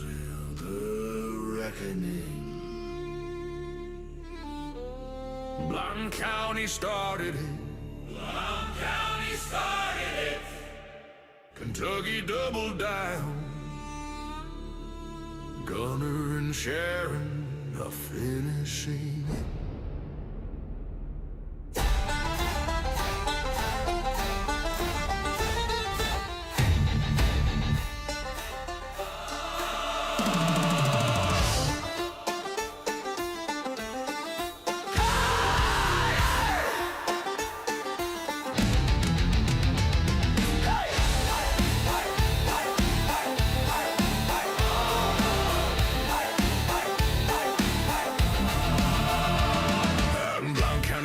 in the reckoning. Blount County started it. Blount County started it. Kentucky doubled down. Gunner and Sharon are finishing it.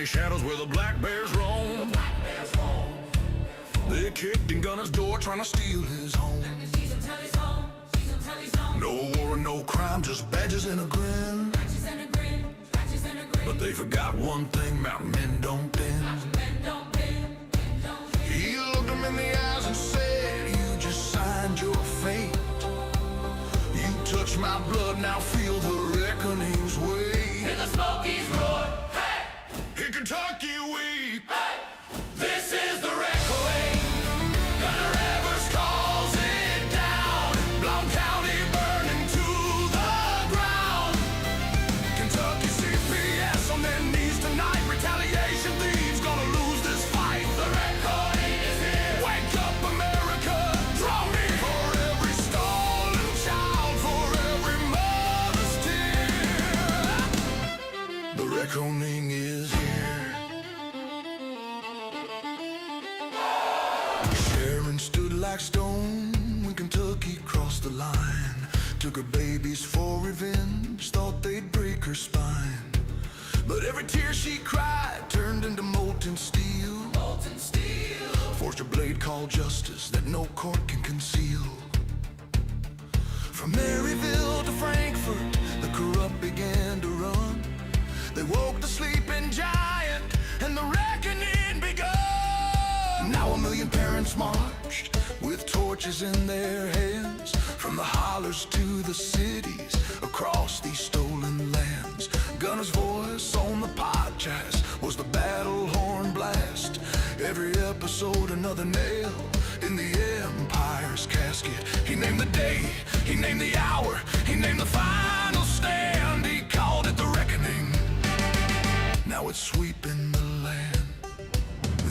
Shadows where the black bears roam. They kicked in Gunner's door trying to steal his home. No war, no crime, just badges and a grin. But they forgot one thing, mountain men don't bend. He looked him in the eyes and said, you just signed your fate. You touched my blood, now feel the reckoning's weight. Hear the Smokies roar. In Kentucky weep. Hey, this is the reckoning. Gunner Evers calls it down. Blount County burning to the ground. Kentucky CPS on their knees tonight. Retaliation thieves gonna lose this fight. The reckoning is here. Wake up, America. Draw me for every stolen child, for every mother's tear. The reckoning is here. Sharon stood like stone when Kentucky crossed the line. Took her babies for revenge, thought they'd break her spine. But every tear she cried turned into molten steel. Molten steel. Forged a blade called justice that no court can conceal. From Maryville to Frankfort, the corrupt began to run. They woke the sleeping giant, and the reckoning begun. Now 1 million parents marched with torches in their hands, from the hollers to the cities, across these stolen lands. Gunner's voice on the podcast was the battle horn blast. Every episode another nail in the empire's casket. He named the day, he named the hour, he named the final stand. He called it the reckoning. Now it's sweeping the land.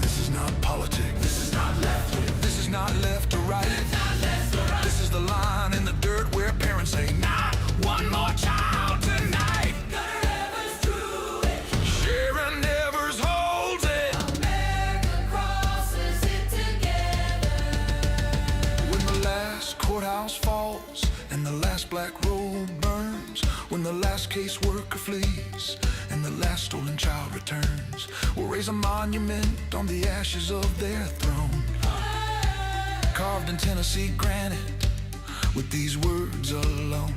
This is not politics. This is not left. This is not left or right. It's not left or right. This is the line in the dirt where parents say, not one more child tonight. Gunner Evers drew it. Sharon Evers holds it. America crosses it together. When the last courthouse falls and the last black robe burns, when the last caseworker flees and the last stolen child returns, we'll raise a monument on the ashes of their throne, carved in Tennessee granite with these words alone.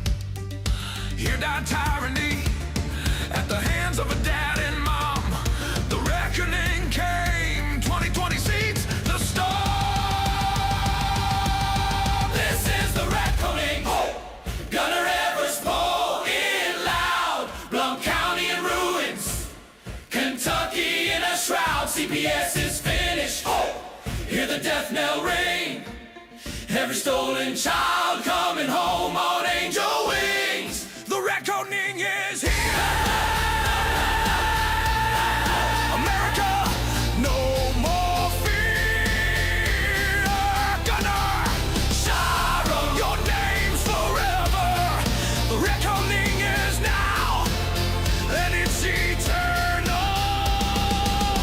Here died tyranny at the hands of a dad and mom. The reckoning came, 2020 seats the storm. This is the reckoning. Gunner Evers pull it loud. Blount County in ruins. Kentucky in a shroud. CPS is finished. Hear the death knell ring. Every stolen child coming home on angel wings. The reckoning is here. America, no more fear. Gunner, Sharon, your name's forever. The reckoning is now, and it's eternal.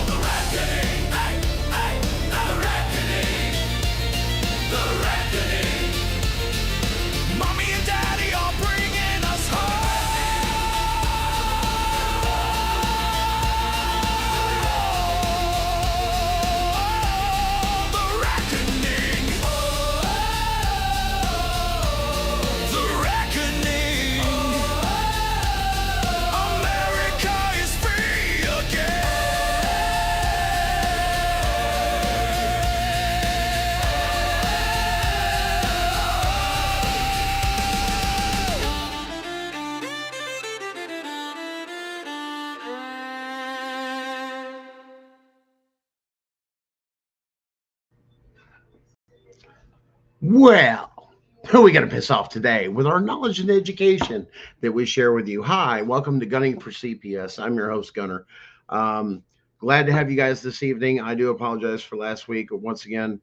the reckoning. Hey, hey, the reckoning. The reckoning. Mommy and Daddy are Well, who are we going to piss off today with our knowledge and education that we share with you? Hi, welcome to Gunning for CPS. I'm your host, Gunner. Um, Glad to have you guys this evening. I do apologize for last week. Once again,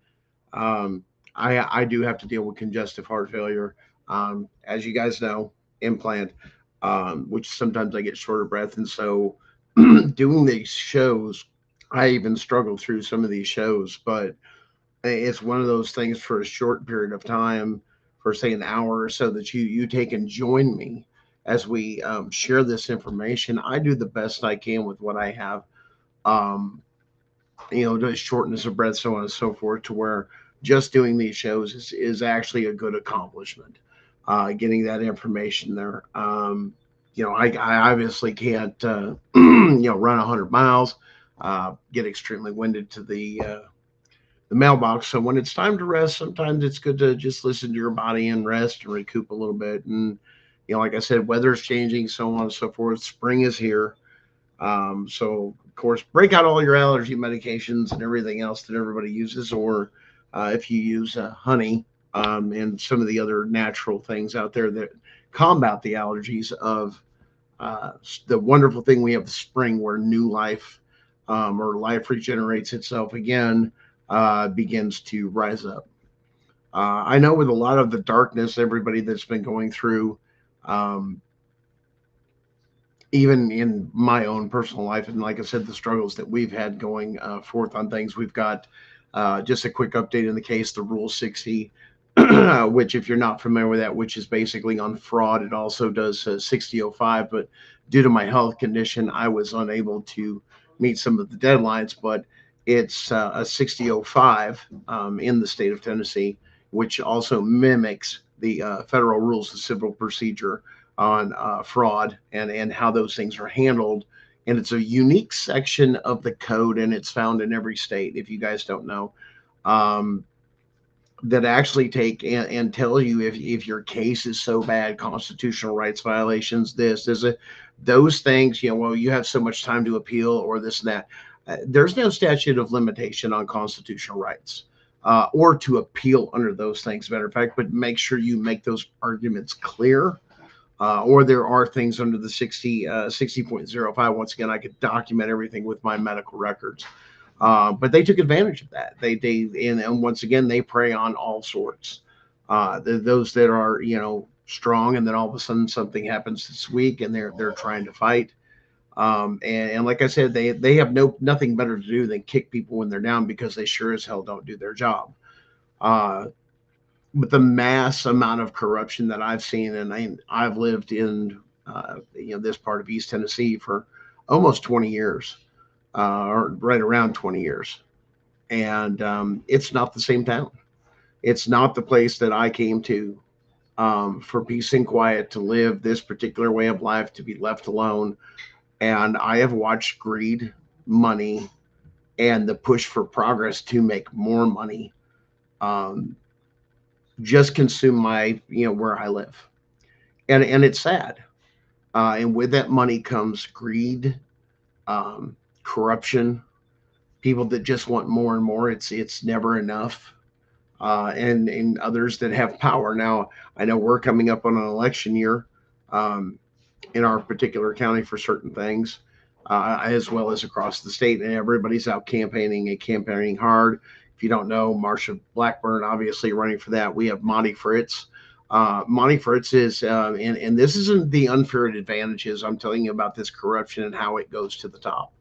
um, I do have to deal with congestive heart failure. As you guys know, implant, which sometimes I get short of breath. And so doing these shows, I even struggle through some of these shows, but it's one of those things for a short period of time, for say an hour or so, that you take and join me as we share this information. I do the best I can with what I have. Um, just shortness of breath, so on and so forth, to where just doing these shows is actually a good accomplishment. Getting that information there. I obviously can't, run 100 miles, get extremely winded to the mailbox. So when it's time to rest, sometimes it's good to just listen to your body and rest and recoup a little bit. And, like I said, weather's changing, so on and so forth. Spring is here. So, of course, break out all your allergy medications and everything else that everybody uses, or if you use honey and some of the other natural things out there that combat the allergies of the wonderful thing we have the spring, where new life or life regenerates itself again, begins to rise up. I know with a lot of the darkness, everybody that's been going through, um, even in my own personal life, and like I said, the struggles that we've had going forth on things, we've got just a quick update in the case, the Rule 60, which, if you're not familiar with that, which is basically on fraud. It also does 6005, but due to my health condition, I was unable to meet some of the deadlines. But it's a 6005 in the state of Tennessee, which also mimics the federal rules of civil procedure on fraud and how those things are handled. And it's a unique section of the code, and it's found in every state, if you guys don't know. Um, that actually take and tell you if your case is so bad, constitutional rights violations, there's a those things, well, you have so much time to appeal, or this and that. There's no statute of limitation on constitutional rights, or to appeal under those things, matter of fact. But make sure you make those arguments clear, or there are things under the 60.05. Once again, I could document everything with my medical records. But they took advantage of that. And once again, they prey on all sorts. Those that are, strong, and then all of a sudden something happens this week, and they're trying to fight. And like I said, they have nothing better to do than kick people when they're down, because they sure as hell don't do their job. But the mass amount of corruption that I've seen, and I've lived in this part of East Tennessee for almost 20 years, or right around 20 years. And it's not the same town. It's not the place that I came to for peace and quiet, to live this particular way of life, to be left alone. And I have watched greed, money, and the push for progress to make more money just consume my, where I live. And it's sad. And with that money comes greed, corruption, people that just want more and more. It's never enough. And others that have power. Now, I know we're coming up on an election year um, in our particular county for certain things, as well as across the state, and everybody's out campaigning and campaigning hard. If you don't know, Marsha Blackburn obviously running for that. We have Monty Fritz. Monty Fritz is, and this isn't the unfair advantages. I'm telling you about this corruption and how it goes to the top.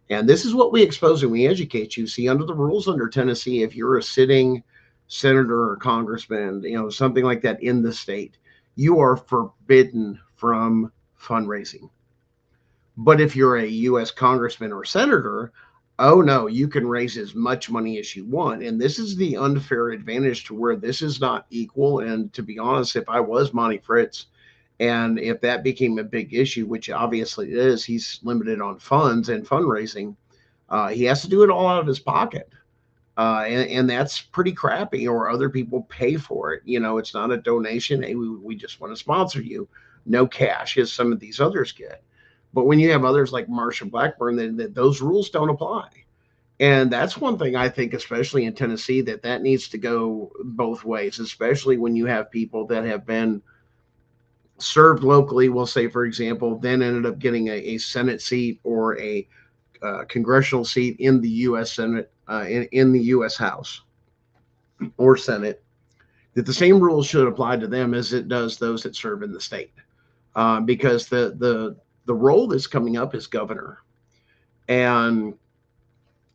And this is what we expose and we educate you. See, under the rules under Tennessee, if you're a sitting senator or congressman, something like that in the state, you are forbidden from fundraising. But if you're a U.S. congressman or senator, oh no, you can raise as much money as you want. And this is the unfair advantage, to where this is not equal. And to be honest, if I was Monty Fritz, and if that became a big issue, which obviously it is, he's limited on funds and fundraising. He has to do it all out of his pocket. And that's pretty crappy, or other people pay for it. It's not a donation. Hey, we just want to sponsor you. No cash, as some of these others get. But when you have others like Marsha Blackburn, those rules don't apply. And that's one thing I think, especially in Tennessee, that needs to go both ways, especially when you have people that have been served locally, we'll say, for example, then ended up getting a Senate seat or a congressional seat in the U.S. Senate, in the U.S. House or Senate, that the same rules should apply to them as it does those that serve in the state, because the role that's coming up is governor, and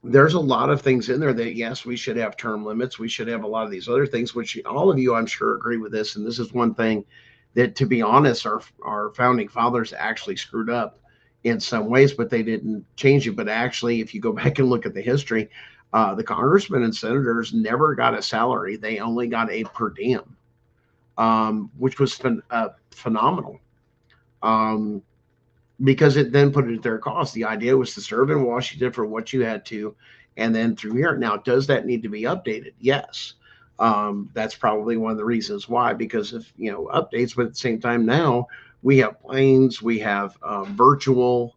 there's a lot of things in there that, yes, we should have term limits. We should have a lot of these other things, which all of you, I'm sure, agree with this. And this is one thing that, to be honest, our founding fathers actually screwed up in some ways, but they didn't change it. But actually, if you go back and look at the history, the congressmen and senators never got a salary. They only got a per diem, which was phenomenal. Um, because it then put it at their cost. The idea was to serve in Washington for what you had to, and then through here. Now, does that need to be updated? Yes. That's probably one of the reasons why, because of updates. But at the same time, now we have planes, we have virtual,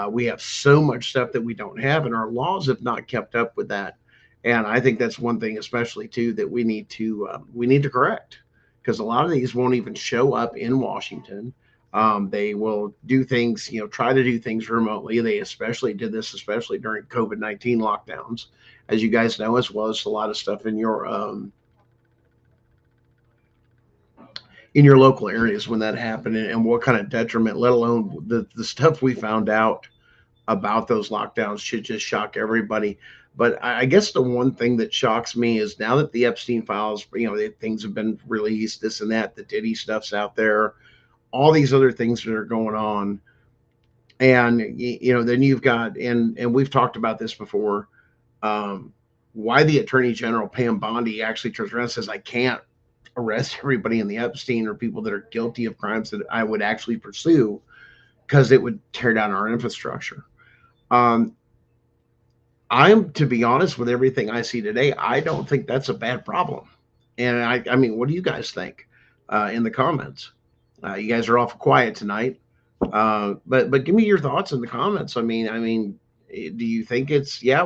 we have so much stuff that we don't have, and our laws have not kept up with that. And I think that's one thing, especially too, that we need to correct, because a lot of these won't even show up in Washington. They will do things, try to do things remotely. They especially did this, especially during COVID-19 lockdowns, as you guys know, as well as a lot of stuff in your local areas when that happened, and what kind of detriment, let alone the stuff we found out about those lockdowns, should just shock everybody. But I guess the one thing that shocks me is, now that the Epstein files, things have been released, this and that, the Diddy stuff's out there, all these other things that are going on. And then you've got, and we've talked about this before, why the Attorney General Pam Bondi actually turns around and says, I can't arrest everybody in the Epstein or people that are guilty of crimes that I would actually pursue, because it would tear down our infrastructure. I'm, to be honest, with everything I see today, I don't think that's a bad problem. And I mean, what do you guys think in the comments? You guys are awful quiet tonight, but give me your thoughts in the comments. I mean, do you think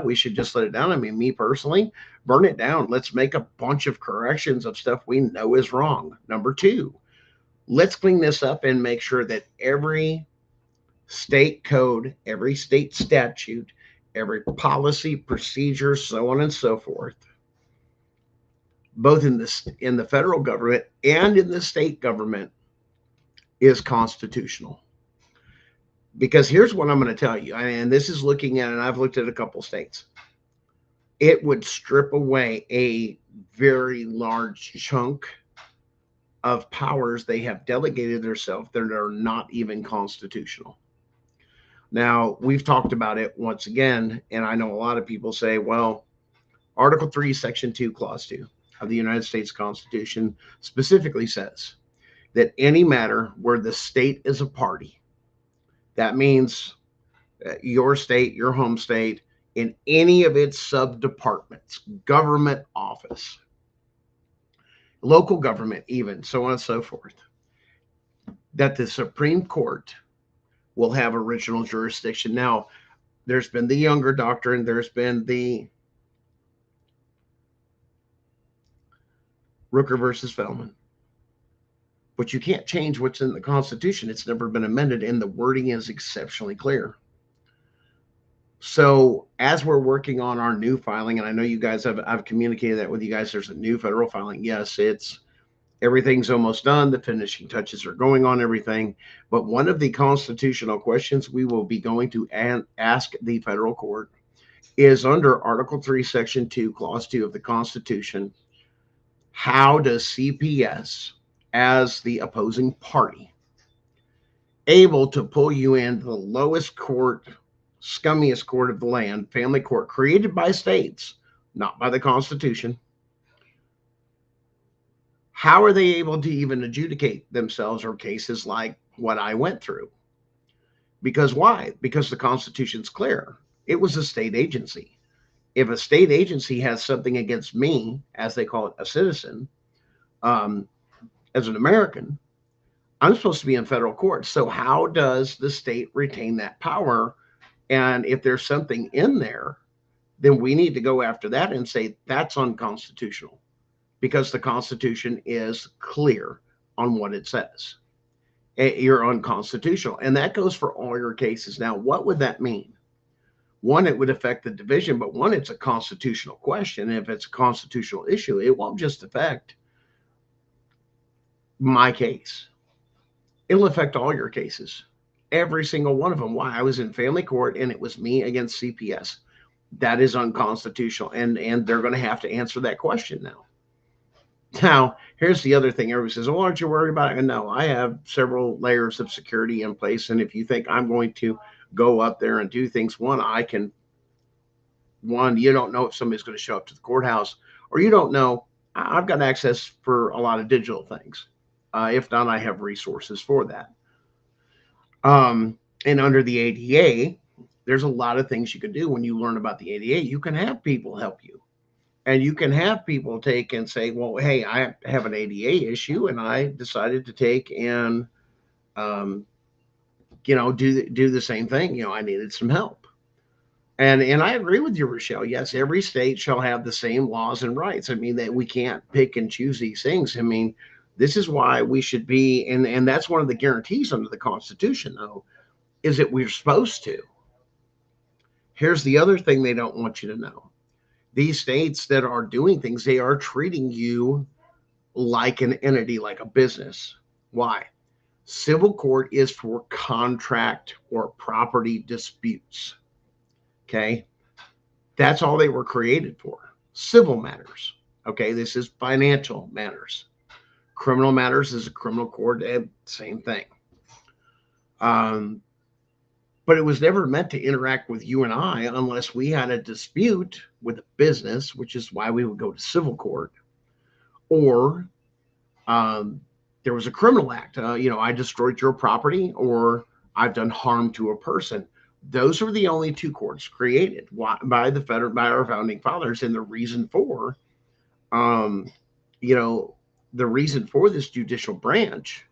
we should just let it down? I mean, me personally, burn it down. Let's make a bunch of corrections of stuff we know is wrong. Number two, let's clean this up and make sure that every state code, every state statute, every policy, procedure, so on and so forth, both in the federal government and in the state government, is constitutional. Because here's what I'm going to tell you, and this is looking at, and I've looked at a couple states, it would strip away a very large chunk of powers they have delegated themselves that are not even constitutional. Now, we've talked about it once again, and I know a lot of people say, well, Article 3, Section 2, Clause 2 of the United States Constitution specifically says that any matter where the state is a party, that means your state, your home state, in any of its sub-departments, government office, local government even, so on and so forth, that the Supreme Court will have original jurisdiction. Now, there's been the Younger Doctrine, there's been the Rooker versus Feldman, but you can't change what's in the Constitution. It's never been amended, and the wording is exceptionally clear. So as we're working on our new filing, and I know you guys I've communicated that with you guys, there's a new federal filing. Yes, everything's almost done. The finishing touches are going on everything. But one of the constitutional questions we will be going to ask the federal court is, under Article 3, Section 2, Clause 2 of the Constitution, how does CPS, as the opposing party, able to pull you in the lowest court, scummiest court of the land, family court, created by states, not by the Constitution? How are they able to even adjudicate themselves or cases like what I went through? Because why? Because the Constitution's clear. It was a state agency. If a state agency has something against me, as they call it, a citizen, as an American, I'm supposed to be in federal court. So how does the state retain that power? And if there's something in there then we need to go after that and say that's unconstitutional, because the Constitution is clear on what it says. You're unconstitutional. And that goes for all your cases. Now, what would that mean? One, it would affect the division, but one, it's a constitutional question. And if it's a constitutional issue, it won't just affect my case, it'll affect all your cases, every single one of them. Why? I was in family court and it was me against CPS. That is unconstitutional. And they're going to have to answer that question now. Now, here's the other thing. Everybody says, "Oh, aren't you worried about it?" And no, I have several layers of security in place. And if you think I'm going to go up there and do things, you don't know if somebody's going to show up to the courthouse, or you don't know. I've got access for a lot of digital things. If not, I have resources for that. And under the ADA, there's a lot of things you can do when you learn about the ADA. You can have people help you. And you can have people take and say, well, hey, I have an ADA issue and I decided to take and, do the same thing. I needed some help. And I agree with you, Rochelle. Yes, every state shall have the same laws and rights. I mean, that we can't pick and choose these things. I mean, this is why we should be, and that's one of the guarantees under the Constitution, though, is that we're supposed to. Here's the other thing they don't want you to know. These states that are doing things, they are treating you like an entity, like a business. Why? Civil court is for contract or property disputes. Okay? That's all they were created for. Civil matters. Okay? This is financial matters. Criminal matters is a criminal court, same thing. But it was never meant to interact with you and I unless we had a dispute with a business, which is why we would go to civil court, or there was a criminal act. I destroyed your property, or I've done harm to a person. Those are the only two courts created by our founding fathers, and the reason for, the reason for this judicial branch.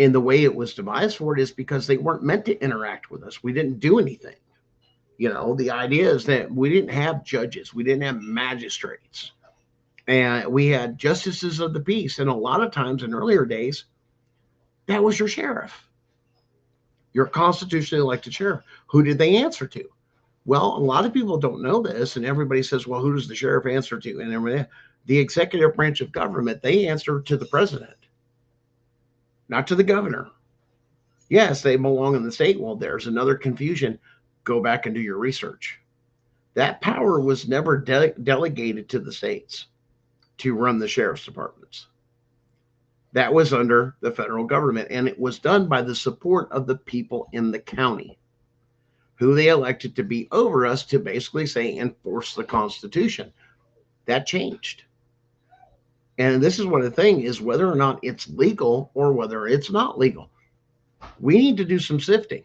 And the way it was devised for it is because they weren't meant to interact with us. We didn't do anything. The idea is that we didn't have judges. We didn't have magistrates. And we had justices of the peace. And a lot of times in earlier days, that was your sheriff, your constitutionally elected sheriff. Who did they answer to? Well, a lot of people don't know this. And everybody says, well, who does the sheriff answer to? And the executive branch of government, they answer to the president, not to the governor. Yes, they belong in the state. Well, there's another confusion. Go back and do your research. That power was never delegated to the states to run the sheriff's departments. That was under the federal government, and it was done by the support of the people in the county, who they elected to be over us to basically say enforce the Constitution. That changed. And this is what the thing is, whether or not it's legal or whether it's not legal. We need to do some sifting.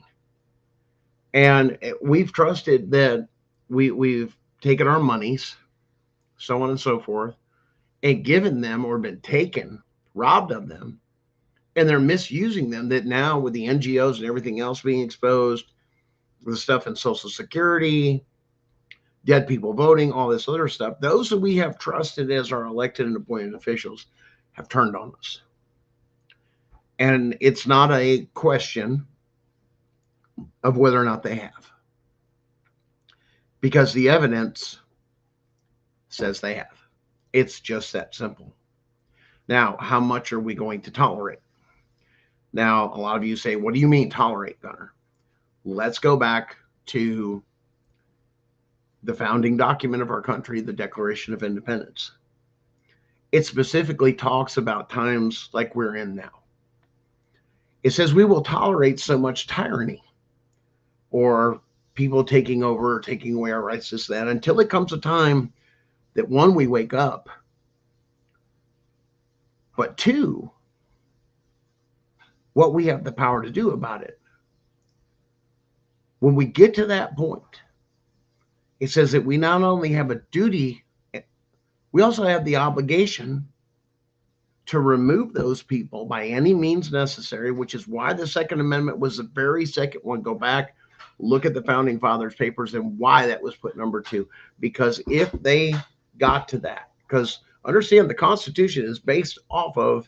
And we've trusted that we've taken our monies, so on and so forth, and given them or been taken, robbed of them, and they're misusing them. That now with the NGOs and everything else being exposed, the stuff in Social Security, dead people voting, all this other stuff, those that we have trusted as our elected and appointed officials have turned on us. And it's not a question of whether or not they have, because the evidence says they have. It's just that simple. Now, how much are we going to tolerate? Now, a lot of you say, what do you mean tolerate, Gunner? Let's go back to the founding document of our country, the Declaration of Independence. It specifically talks about times like we're in now. It says we will tolerate so much tyranny or people taking over or taking away our rights, this, that, until it comes a time that, one, we wake up, but two, what we have the power to do about it. When we get to that point, it says that we not only have a duty, we also have the obligation to remove those people by any means necessary, which is why the Second Amendment was the very second one. Go back Look at the founding fathers papers and why that was put number 2. Because if they got to that, because understand the Constitution is based off of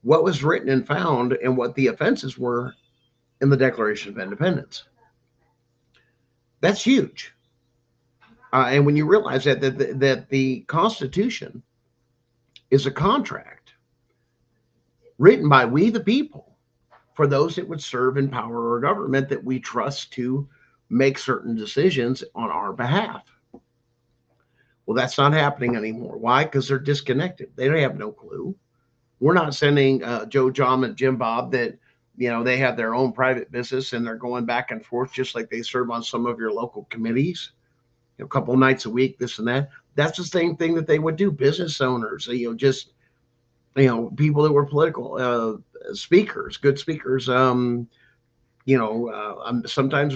what was written and found and what the offenses were in the Declaration of Independence. That's huge. And when you realize that the Constitution is a contract written by we the people for those that would serve in power or government that we trust to make certain decisions on our behalf. Well, that's not happening anymore. Why? Because they're disconnected. They have no clue. We're not sending Joe, John, and Jim Bob that, they have their own private business and they're going back and forth just like they serve on some of your local committees, a couple of nights a week, this and that. That's the same thing that they would do. Business owners, just, people that were political speakers, good speakers, sometimes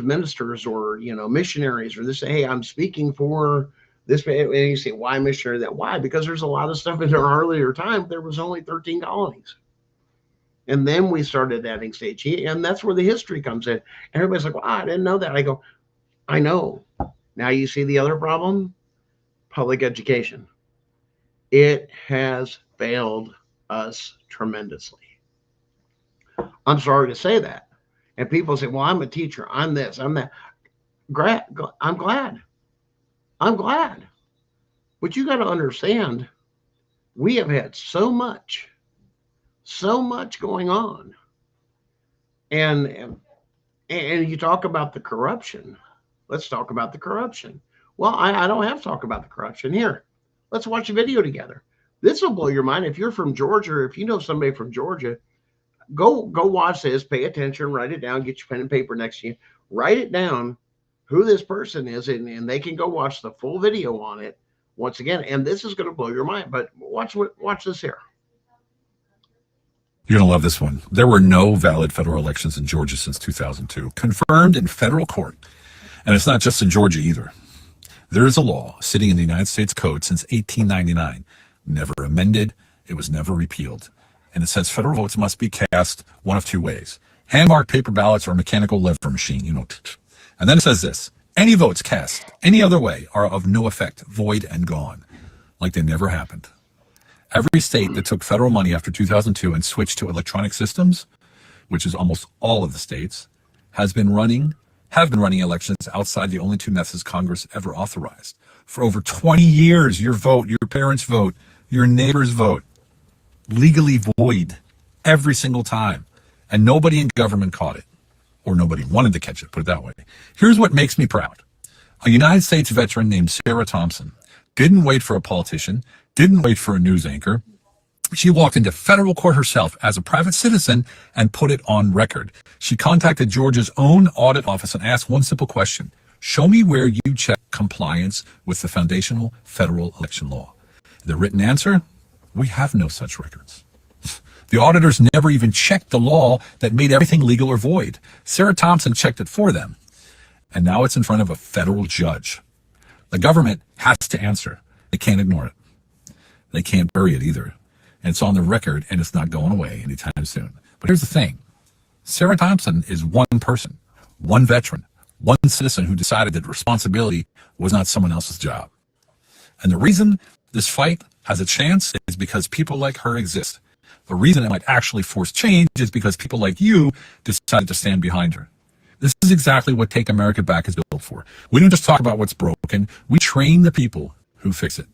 ministers or, missionaries or this, hey, I'm speaking for this. And you say, why missionary that? Why? Because there's a lot of stuff in our earlier time. There was only 13 colonies. And then we started adding states. And that's where the history comes in. And everybody's like, well, I didn't know that. I go, I know. Now you see the other problem, public education. It has failed us tremendously. I'm sorry to say that. And people say, well, I'm a teacher. I'm this, I'm that. I'm glad. But you got to understand, we have had so much going on. And you talk about the corruption. Let's talk about the corruption. Well, I don't have to talk about the corruption here. Let's watch a video together. This will blow your mind. If you're from Georgia, or if you know somebody from Georgia, go watch this, pay attention, write it down, get your pen and paper next to you, write it down who this person is, and they can go watch the full video on it once again. And this is going to blow your mind, but watch this here. You're going to love this one. There were no valid federal elections in Georgia since 2002, confirmed in federal court. And it's not just in Georgia either. There is a law sitting in the United States Code since 1899, never amended, it was never repealed. And it says federal votes must be cast one of 2 ways: hand-marked paper ballots or a mechanical lever machine, And then it says this: any votes cast any other way are of no effect, void and gone, like they never happened. Every state that took federal money after 2002 and switched to electronic systems, which is almost all of the states, have been running elections outside the only 2 methods Congress ever authorized. For over 20 years, your vote, your parents' vote, your neighbor's vote, legally void every single time. And nobody in government caught it, or nobody wanted to catch it, put it that way. Here's what makes me proud. A United States veteran named Sarah Thompson didn't wait for a politician, didn't wait for a news anchor. She walked into federal court herself as a private citizen and put it on record. She contacted Georgia's own audit office and asked one simple question: show me where you check compliance with the foundational federal election law. The written answer: we have no such records. The auditors never even checked the law that made everything legal or void. Sarah Thompson checked it for them. And now it's in front of a federal judge. The government has to answer. They can't ignore it. They can't bury it either. And it's on the record, and it's not going away anytime soon. But here's the thing. Sarah Thompson is one person, one veteran, one citizen who decided that responsibility was not someone else's job. And the reason this fight has a chance is because people like her exist. The reason it might actually force change is because people like you decided to stand behind her. This is exactly what Take America Back is built for. We don't just talk about what's broken. We train the people who fix it.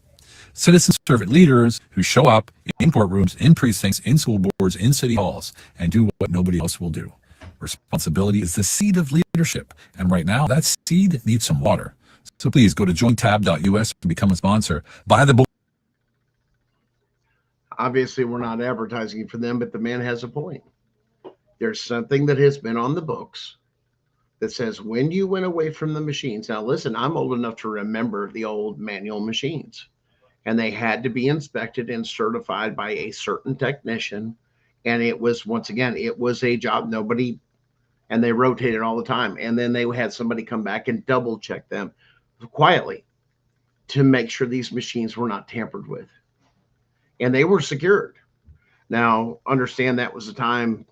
Citizen servant leaders who show up in courtrooms, in precincts, in school boards, in city halls, and do what nobody else will do. Responsibility is the seed of leadership. And right now, that seed needs some water. So please go to jointab.us and become a sponsor. Buy the book. Obviously, we're not advertising for them, but the man has a point. There's something that has been on the books that says when you went away from the machines. Now, listen, I'm old enough to remember the old manual machines, and they had to be inspected and certified by a certain technician. And it was, once again, it was a job. Nobody, and they rotated all the time. And then they had somebody come back and double check them quietly to make sure these machines were not tampered with. And they were secured. Now, understand that was a time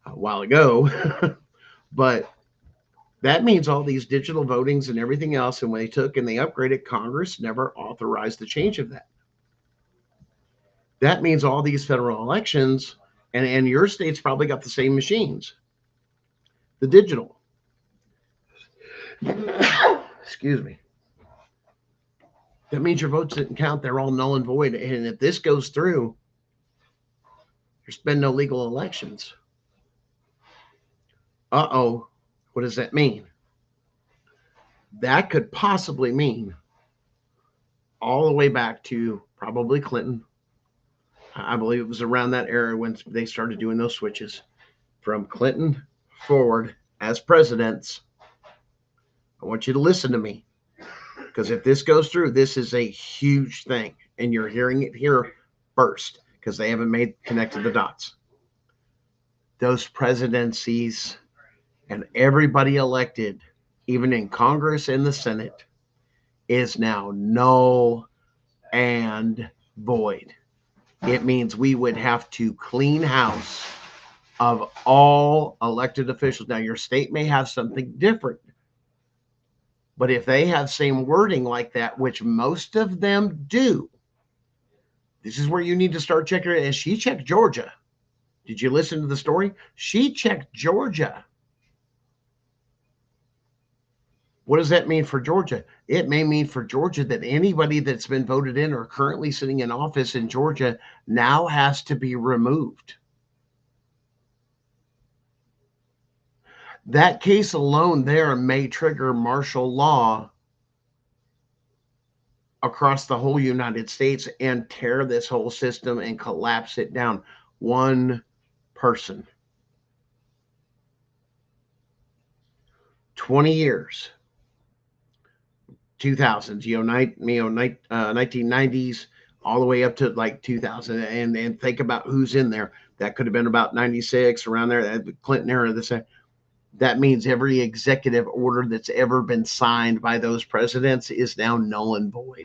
a while ago, but That means all these digital votings and everything else, and when they took and they upgraded, Congress never authorized the change of that. That means all these federal elections, and your state's probably got the same machines, the digital. Excuse me. That means your votes didn't count. They're all null and void. And if this goes through, there's been no legal elections. Uh-oh. What does that mean? That could possibly mean all the way back to probably Clinton. I believe it was around that era when they started doing those switches. From Clinton forward as presidents, I want you to listen to me. Because if this goes through, this is a huge thing. And you're hearing it here first because they haven't connected the dots. Those presidencies and everybody elected, even in Congress and the Senate, is now null and void. It means we would have to clean house of all elected officials. Now, your state may have something different, but if they have same wording like that, which most of them do, this is where you need to start checking it. And she checked Georgia. Did you listen to the story? She checked Georgia. What does that mean for Georgia? It may mean for Georgia that anybody that's been voted in or currently sitting in office in Georgia now has to be removed. That case alone there may trigger martial law across the whole United States and tear this whole system and collapse it down. One person. 20 years. 2000s, 1990s, all the way up to like 2000. And think about who's in there. That could have been about 96, around there, the Clinton era. That means every executive order that's ever been signed by those presidents is now null and void.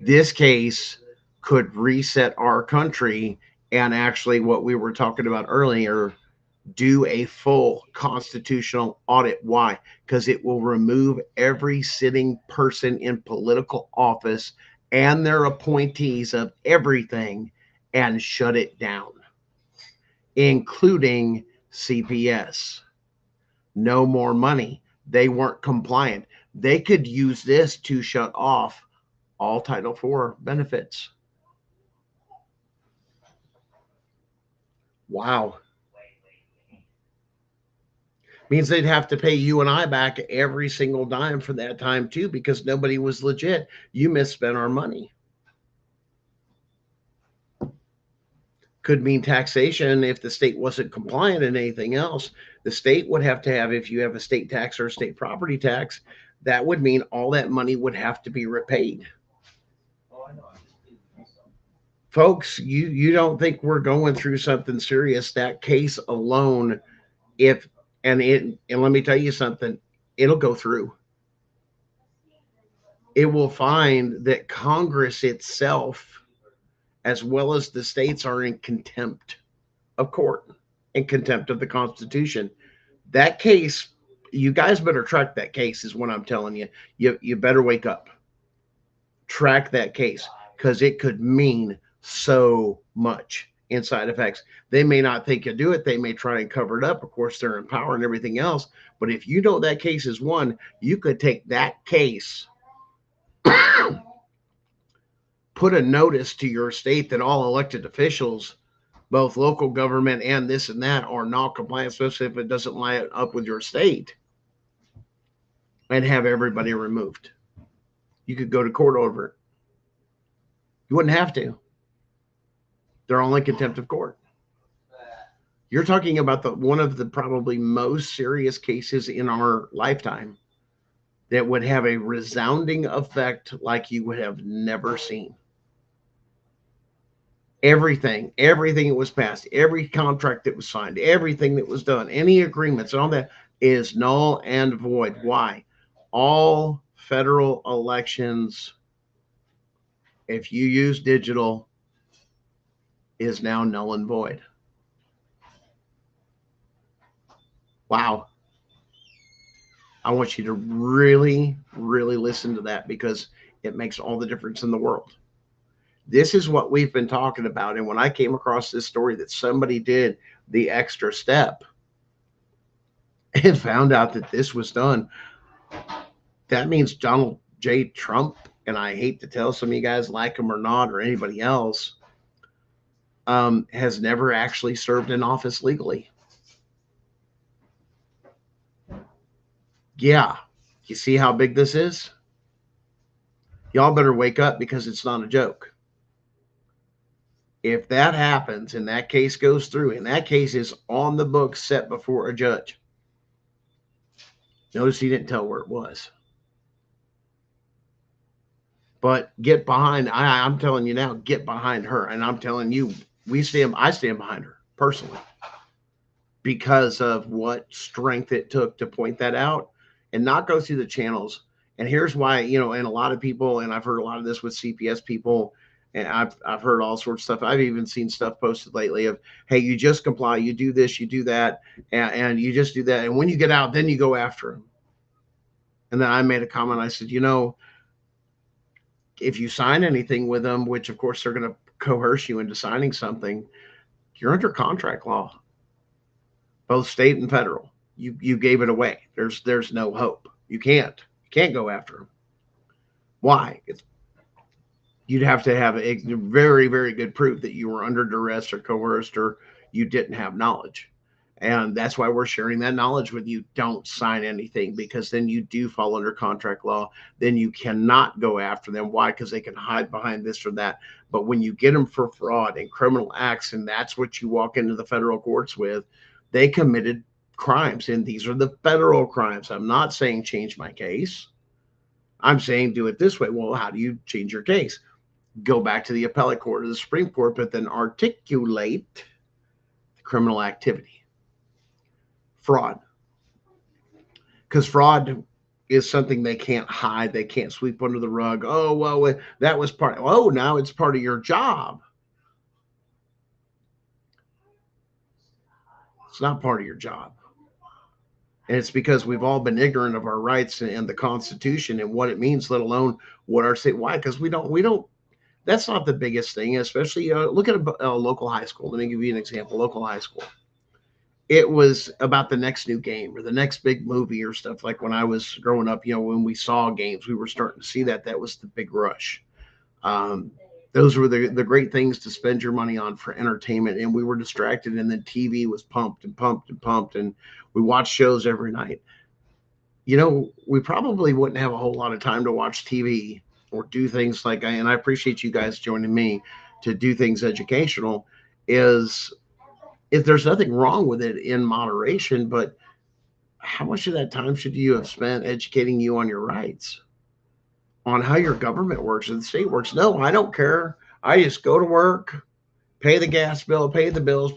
This case could reset our country and actually, what we were talking about earlier, do a full constitutional audit. Why? Because it will remove every sitting person in political office and their appointees of everything and shut it down, including CPS. No more money. They weren't compliant. They could use this to shut off all Title IV benefits. Wow. Means they'd have to pay you and I back every single dime for that time too, because nobody was legit. You misspent our money. Could mean taxation if the state wasn't compliant and anything else. The state would have to have, if you have a state tax or a state property tax, that would mean all that money would have to be repaid. Folks, you don't think we're going through something serious? That case alone, and let me tell you something, it'll go through. It will find that Congress itself, as well as the states, are in contempt of court and contempt of the Constitution. That case, you guys better track that case, is what I'm telling you. You better wake up. Track that case, because it could mean so much in side effects. They may not think you do it. They may try and cover it up. Of course, they're in power and everything else. But if you know that case is won, you could take that case, put a notice to your state that all elected officials, both local government and this and that, are not compliant, especially if it doesn't line up with your state, and have everybody removed. You could go to court over it. You wouldn't have to. They're all in contempt of court. You're talking about one of the probably most serious cases in our lifetime that would have a resounding effect like you would have never seen. Everything that was passed, every contract that was signed, everything that was done, any agreements and all that is null and void. Why? All federal elections, if you use digital, is now null and void. Wow. I want you to really, really listen to that because it makes all the difference in the world. This is what we've been talking about. And when I came across this story that somebody did the extra step and found out that this was done, that means Donald J. Trump, and I hate to tell some of you guys like him or not, or anybody else, has never actually served in office legally. Yeah. You see how big this is? Y'all better wake up because it's not a joke. If that happens and that case goes through, and that case is on the books set before a judge, notice he didn't tell where it was. But get behind, I'm telling you now, get behind her. And I'm telling you, I stand behind her personally because of what strength it took to point that out and not go through the channels. And here's why, and a lot of people, and I've heard a lot of this with CPS people, and I've heard all sorts of stuff. I've even seen stuff posted lately of, hey, you just comply, you do this, you do that, and you just do that. And when you get out, then you go after them. And then I made a comment. I said, if you sign anything with them, which of course they're going to coerce you into signing something, you're under contract law, both state and federal. You gave it away. There's no hope. You can't go after them. Why? You'd have to have a very, very good proof that you were under duress or coerced or you didn't have knowledge. And that's why we're sharing that knowledge with you. Don't sign anything because then you do fall under contract law. Then you cannot go after them. Why? Because they can hide behind this or that. But when you get them for fraud and criminal acts, and that's what you walk into the federal courts with, they committed crimes. And these are the federal crimes. I'm not saying change my case. I'm saying do it this way. Well, how do you change your case? Go back to the appellate court or the Supreme Court, but then articulate the criminal activity. Fraud. Because fraud is something they can't hide. They can't sweep under the rug. Oh, well, that was now it's part of your job. It's not part of your job. And it's because we've all been ignorant of our rights and the Constitution and what it means, let alone what our state. Why? Because we don't, that's not the biggest thing, especially look at a local high school. Let me give you an example. Local high school. It was about the next new game or the next big movie or stuff. Like when I was growing up, when we saw games, we were starting to see that was the big rush. Those were the great things to spend your money on for entertainment. And we were distracted. And then TV was pumped and pumped and pumped. And we watched shows every night. We probably wouldn't have a whole lot of time to watch TV or do things like, and I appreciate you guys joining me to do things educational, is if there's nothing wrong with it in moderation, but how much of that time should you have spent educating you on your rights, on how your government works and the state works? No, I don't care. I just go to work, pay the gas bill, pay the bills.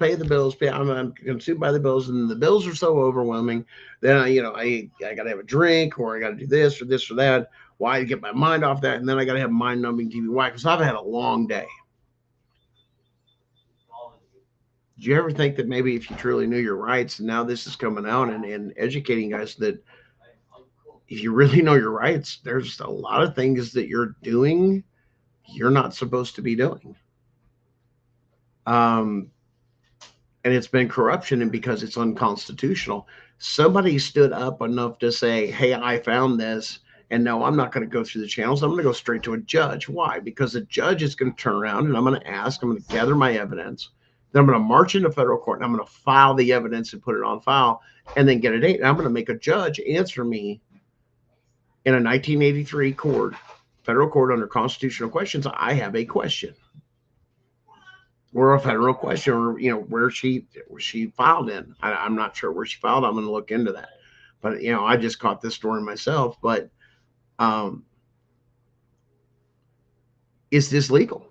I'm consumed by the bills, and the bills are so overwhelming. Then I got to have a drink, or I got to do this or that. Why? To get my mind off that, and then I got to have mind-numbing TV. Why? Because I've had a long day. Do you ever think that maybe if you truly knew your rights, and now this is coming out and educating guys that if you really know your rights, there's a lot of things that you're doing you're not supposed to be doing. And it's been corruption, and because it's unconstitutional, somebody stood up enough to say, hey, I found this, and no, I'm not going to go through the channels. I'm going to go straight to a judge. Why? Because the judge is going to turn around and I'm going to gather my evidence. Then I'm going to march into federal court and I'm going to file the evidence and put it on file and then get a date. And I'm going to make a judge answer me in a 1983 federal court under constitutional questions. I have a question. Or a federal question, or where she filed in. I'm not sure where she filed. I'm going to look into that. But I just caught this story myself. But is this legal?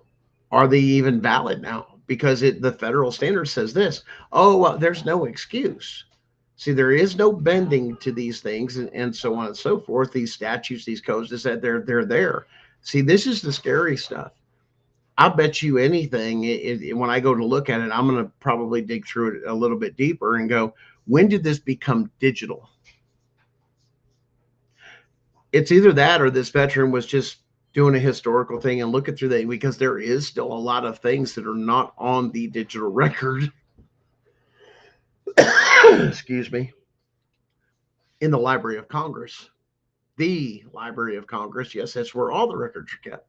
Are they even valid now? Because the federal standard says this. Oh, well, there's no excuse. See, there is no bending to these things, and so on and so forth. These statutes, these codes, is that they're there. See, this is the scary stuff. I bet you anything, when I go to look at it, I'm going to probably dig through it a little bit deeper and go, when did this become digital? It's either that or this veteran was just doing a historical thing and looking through that, because there is still a lot of things that are not on the digital record. Excuse me. In the Library of Congress. The Library of Congress, yes, that's where all the records are kept.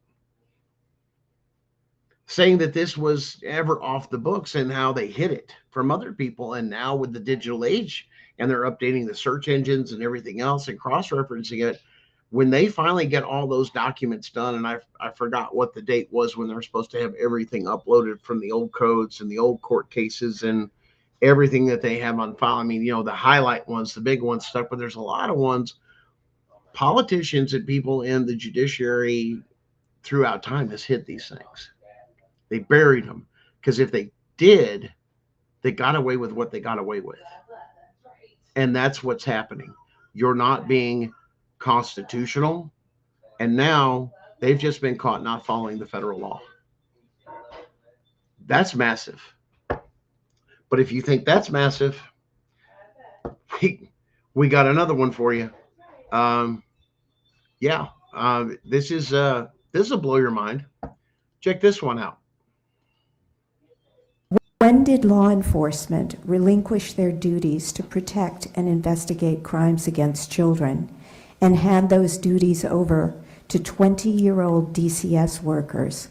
Saying that this was ever off the books and how they hid it from other people. And now with the digital age, and they're updating the search engines and everything else and cross-referencing it, when they finally get all those documents done, and I forgot what the date was when they're supposed to have everything uploaded from the old codes and the old court cases and everything that they have on file. I mean, the highlight ones, the big ones stuff, but there's a lot of ones. Politicians and people in the judiciary throughout time has hid these things. They buried them, because if they did, they got away with what they got away with. And that's what's happening. You're not being constitutional, and now they've just been caught not following the federal law. That's massive. But if you think that's massive, we got another one for you. This will blow your mind. Check this one out. When did law enforcement relinquish their duties to protect and investigate crimes against children and hand those duties over to 20-year-old DCS workers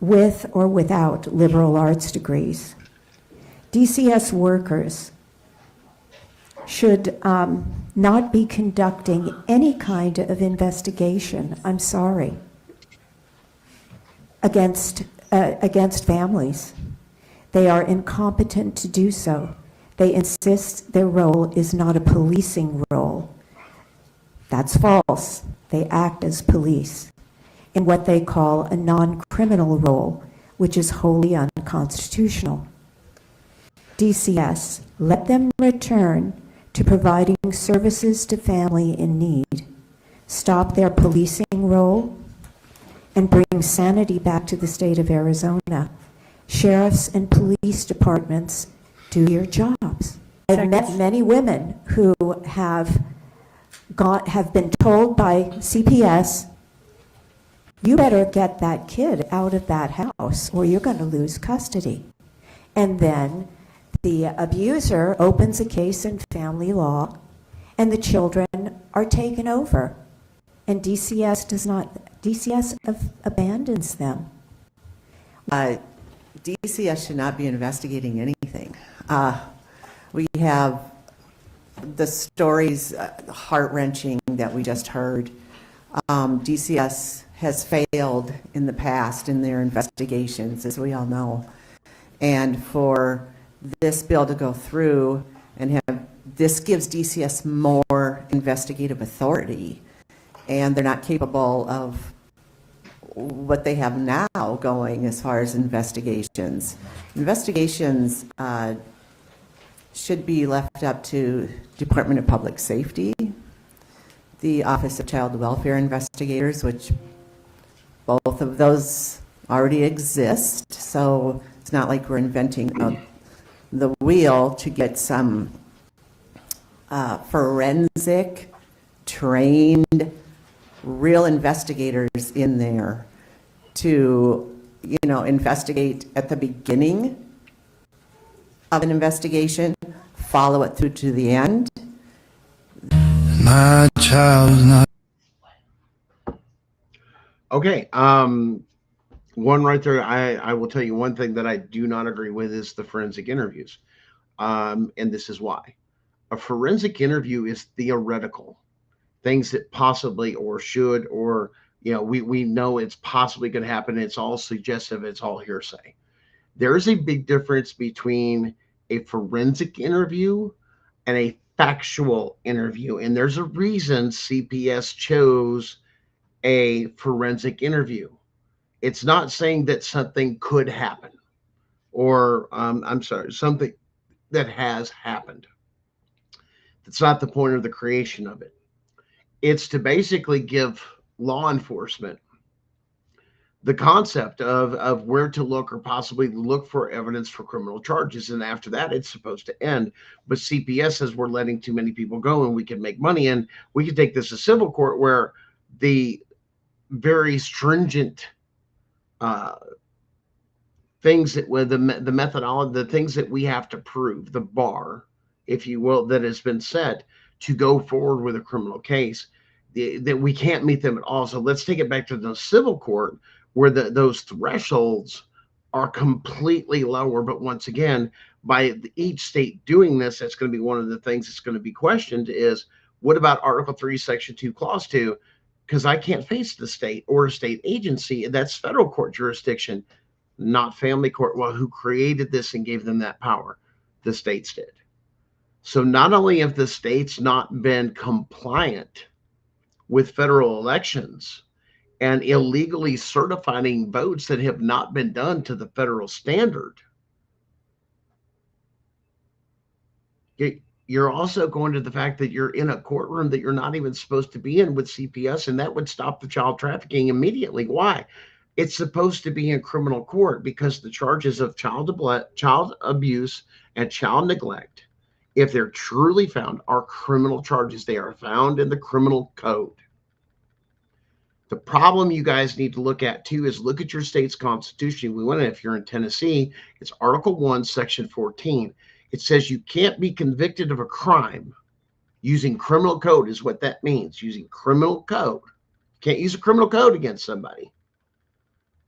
with or without liberal arts degrees? DCS workers should not be conducting any kind of investigation, I'm sorry, against families. They are incompetent to do so. They insist their role is not a policing role. That's false. They act as police in what they call a non-criminal role, which is wholly unconstitutional. DCS, let them return to providing services to family in need. Stop their policing role and bring sanity back to the state of Arizona. Sheriffs and police departments, do your jobs. I've met many women who have been told by CPS, you better get that kid out of that house or you're going to lose custody. And then the abuser opens a case in family law and the children are taken over. And DCS abandons them. DCS should not be investigating anything. We have the stories, heart-wrenching, that we just heard. DCS has failed in the past in their investigations, as we all know. And for this bill to go through and this gives DCS more investigative authority, and they're not capable of what they have now going as far as investigations. Investigations should be left up to Department of Public Safety, the Office of Child Welfare Investigators, which both of those already exist, so it's not like we're inventing the wheel to get some forensic, trained, real investigators in there to, investigate at the beginning of an investigation, follow it through to the end. My child is not. Okay, one right there. I will tell you one thing that I do not agree with is the forensic interviews, and this is why. A forensic interview is theoretical. Things that possibly or should or we know it's possibly going to happen. It's all suggestive. It's all hearsay. There is a big difference between a forensic interview and a factual interview, and there's a reason CPS chose a forensic interview. It's not saying that something could happen or something that has happened. That's not the point of the creation of it. It's to basically give law enforcement the concept of where to look or possibly look for evidence for criminal charges. And after that, it's supposed to end. But CPS says we're letting too many people go and we can make money. And we can take this to civil court where the very stringent things that with the methodology, the things that we have to prove, the bar, if you will, that has been set to go forward with a criminal case, that we can't meet them at all. So let's take it back to the civil court where those thresholds are completely lower. But once again, by each state doing this, that's going to be one of the things that's going to be questioned is, what about Article 3, Section 2, Clause 2? Because I can't face the state or a state agency. That's federal court jurisdiction, not family court. Well, who created this and gave them that power? The states did. So not only have the states not been compliant with federal elections and illegally certifying votes that have not been done to the federal standard, you're also going to the fact that you're in a courtroom that you're not even supposed to be in with CPS, and that would stop the child trafficking immediately. Why? It's supposed to be in criminal court because the charges of child abuse and child neglect, if they're truly found, are criminal charges. They are found in the criminal code. The problem you guys need to look at too is look at your state's constitution. We went in, if you're in Tennessee, it's Article 1, Section 14. It says you can't be convicted of a crime using criminal code is what that means, using criminal code. You can't use a criminal code against somebody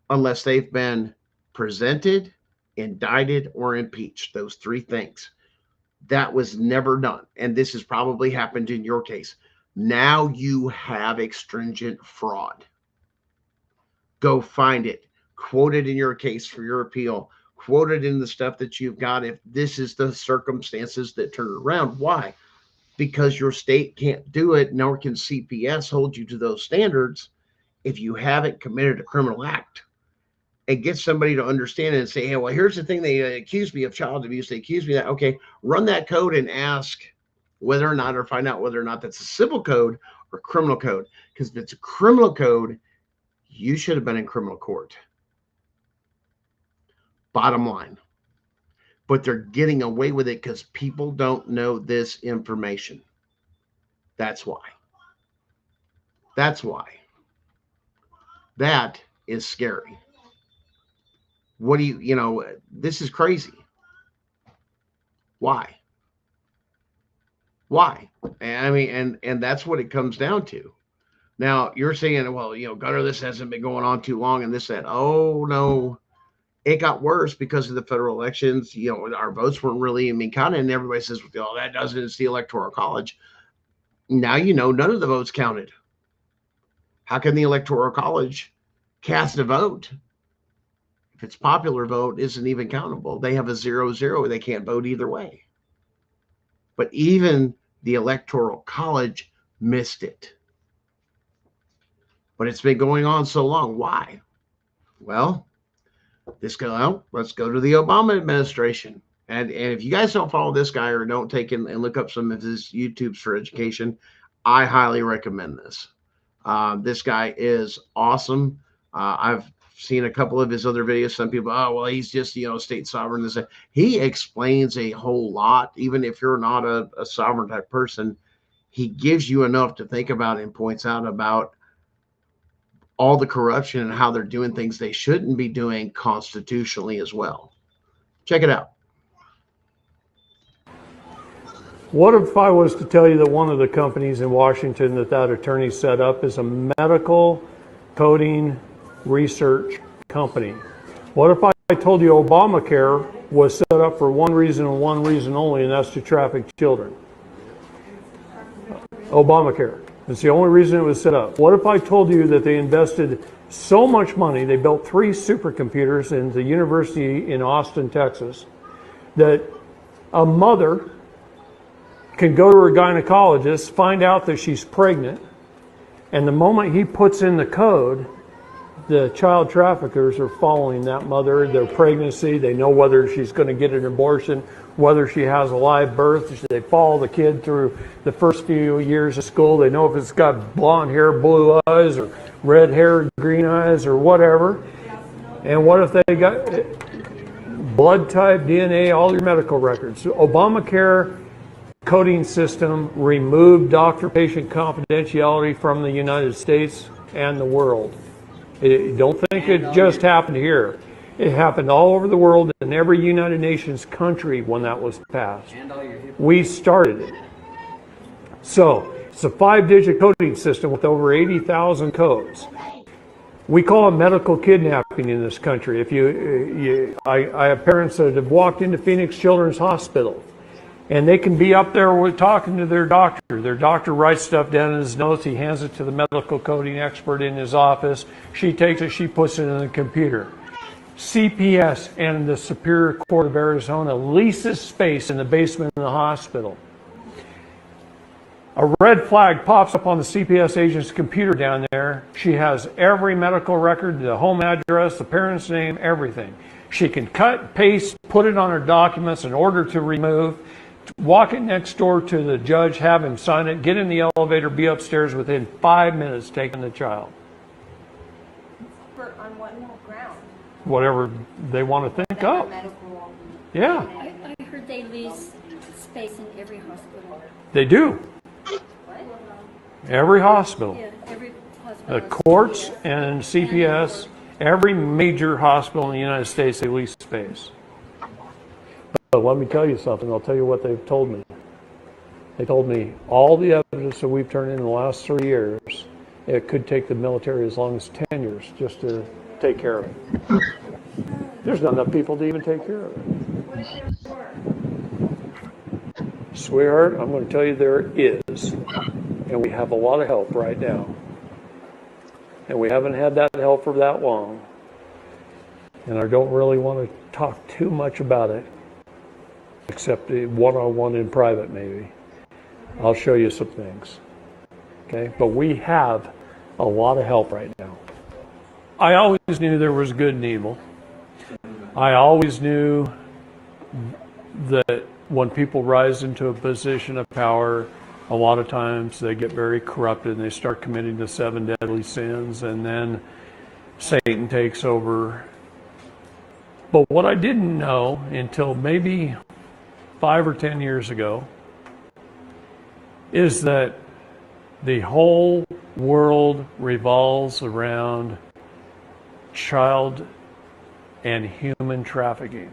unless they've been presented, indicted, or impeached. Those three things. That was never done. And this has probably happened in your case. Now you have extringent fraud. Go find it. Quote it in your case for your appeal. Quote it in the stuff that you've got if this is the circumstances that turn it around. Why? Because your state can't do it, nor can CPS hold you to those standards if you haven't committed a criminal act. And get somebody to understand it and say, hey, well, here's the thing. They accused me of child abuse. They accused me of that. Okay, run that code and ask whether or not, or find out whether or not that's a civil code or criminal code. Because if it's a criminal code, you should have been in criminal court. Bottom line. But they're getting away with it because people don't know this information. That's why. That's why. That is scary. What do you, this is crazy. Why? Why? I mean, and that's what it comes down to. Now, you're saying, well, Gunner, this hasn't been going on too long and this, that. Oh, no. It got worse because of the federal elections. Our votes weren't really, counted. And everybody says, well, that doesn't, it's the Electoral College. Now, none of the votes counted. How can the Electoral College cast a vote if its popular vote isn't even countable? They have a 0-0. They can't vote either way. But even the Electoral College missed it. But it's been going on so long. Why? Well, let's go to the Obama administration. And if you guys don't follow this guy or don't take and look up some of his YouTubes for education, I highly recommend this. This guy is awesome. I've seen a couple of his other videos. Some people, oh, well, he's just, state sovereign. He explains a whole lot. Even if you're not a sovereign type person, he gives you enough to think about and points out about all the corruption and how they're doing things they shouldn't be doing constitutionally as well. Check it out. What if I was to tell you that one of the companies in Washington that attorney set up is a medical coding research company? What if I told you Obamacare was set up for one reason and one reason only, and that's to traffic children? Obamacare. It's the only reason it was set up. What if I told you that they invested so much money, they built 3 supercomputers in the university in Austin, Texas, that a mother can go to her gynecologist, find out that she's pregnant, and the moment he puts in the code, the child traffickers are following that mother, their pregnancy. They know whether she's going to get an abortion, whether she has a live birth. They follow the kid through the first few years of school. They know if it's got blonde hair, blue eyes, or red hair, green eyes, or whatever. And what if they got blood type, DNA, all your medical records? So Obamacare coding system removed doctor-patient confidentiality from the United States and the world. Don't think it just happened here. It happened all over the world in every United Nations country when that was passed. We started it. So it's a 5-digit coding system with over 80,000 codes. We call it medical kidnapping in this country. I have parents that have walked into Phoenix Children's Hospital, and they can be up there talking to their doctor. Their doctor writes stuff down in his notes. He hands it to the medical coding expert in his office. She takes it, she puts it in the computer. CPS and the Superior Court of Arizona leases space in the basement of the hospital. A red flag pops up on the CPS agent's computer down there. She has every medical record, the home address, the parent's name, everything. She can cut, paste, put it on her documents, an order to remove, walk it next door to the judge, have him sign it, get in the elevator, be upstairs within 5 minutes taking the child. On what ground? Whatever they want to think up. Medical. Yeah, I heard they lease space in every hospital. they do. Every hospital. Yeah, every hospital. The courts and CPS, every major hospital in the United States, they lease space. But let me tell you something. I'll tell you what they've told me. They told me all the evidence that we've turned in the last 3 years, it could take the military as long as 10 years just to take care of it. There's not enough people to even take care of it. Sweetheart, I'm going to tell you there is. And we have a lot of help right now. And we haven't had that help for that long. And I don't really want to talk too much about it, except one-on-one in private maybe. I'll show you some things. Okay? But we have a lot of help right now. I always knew there was good and evil. I always knew that when people rise into a position of power, a lot of times they get very corrupted and they start committing the 7 deadly sins, and then Satan takes over. But what I didn't know until maybe 5 or 10 years ago is that the whole world revolves around child and human trafficking.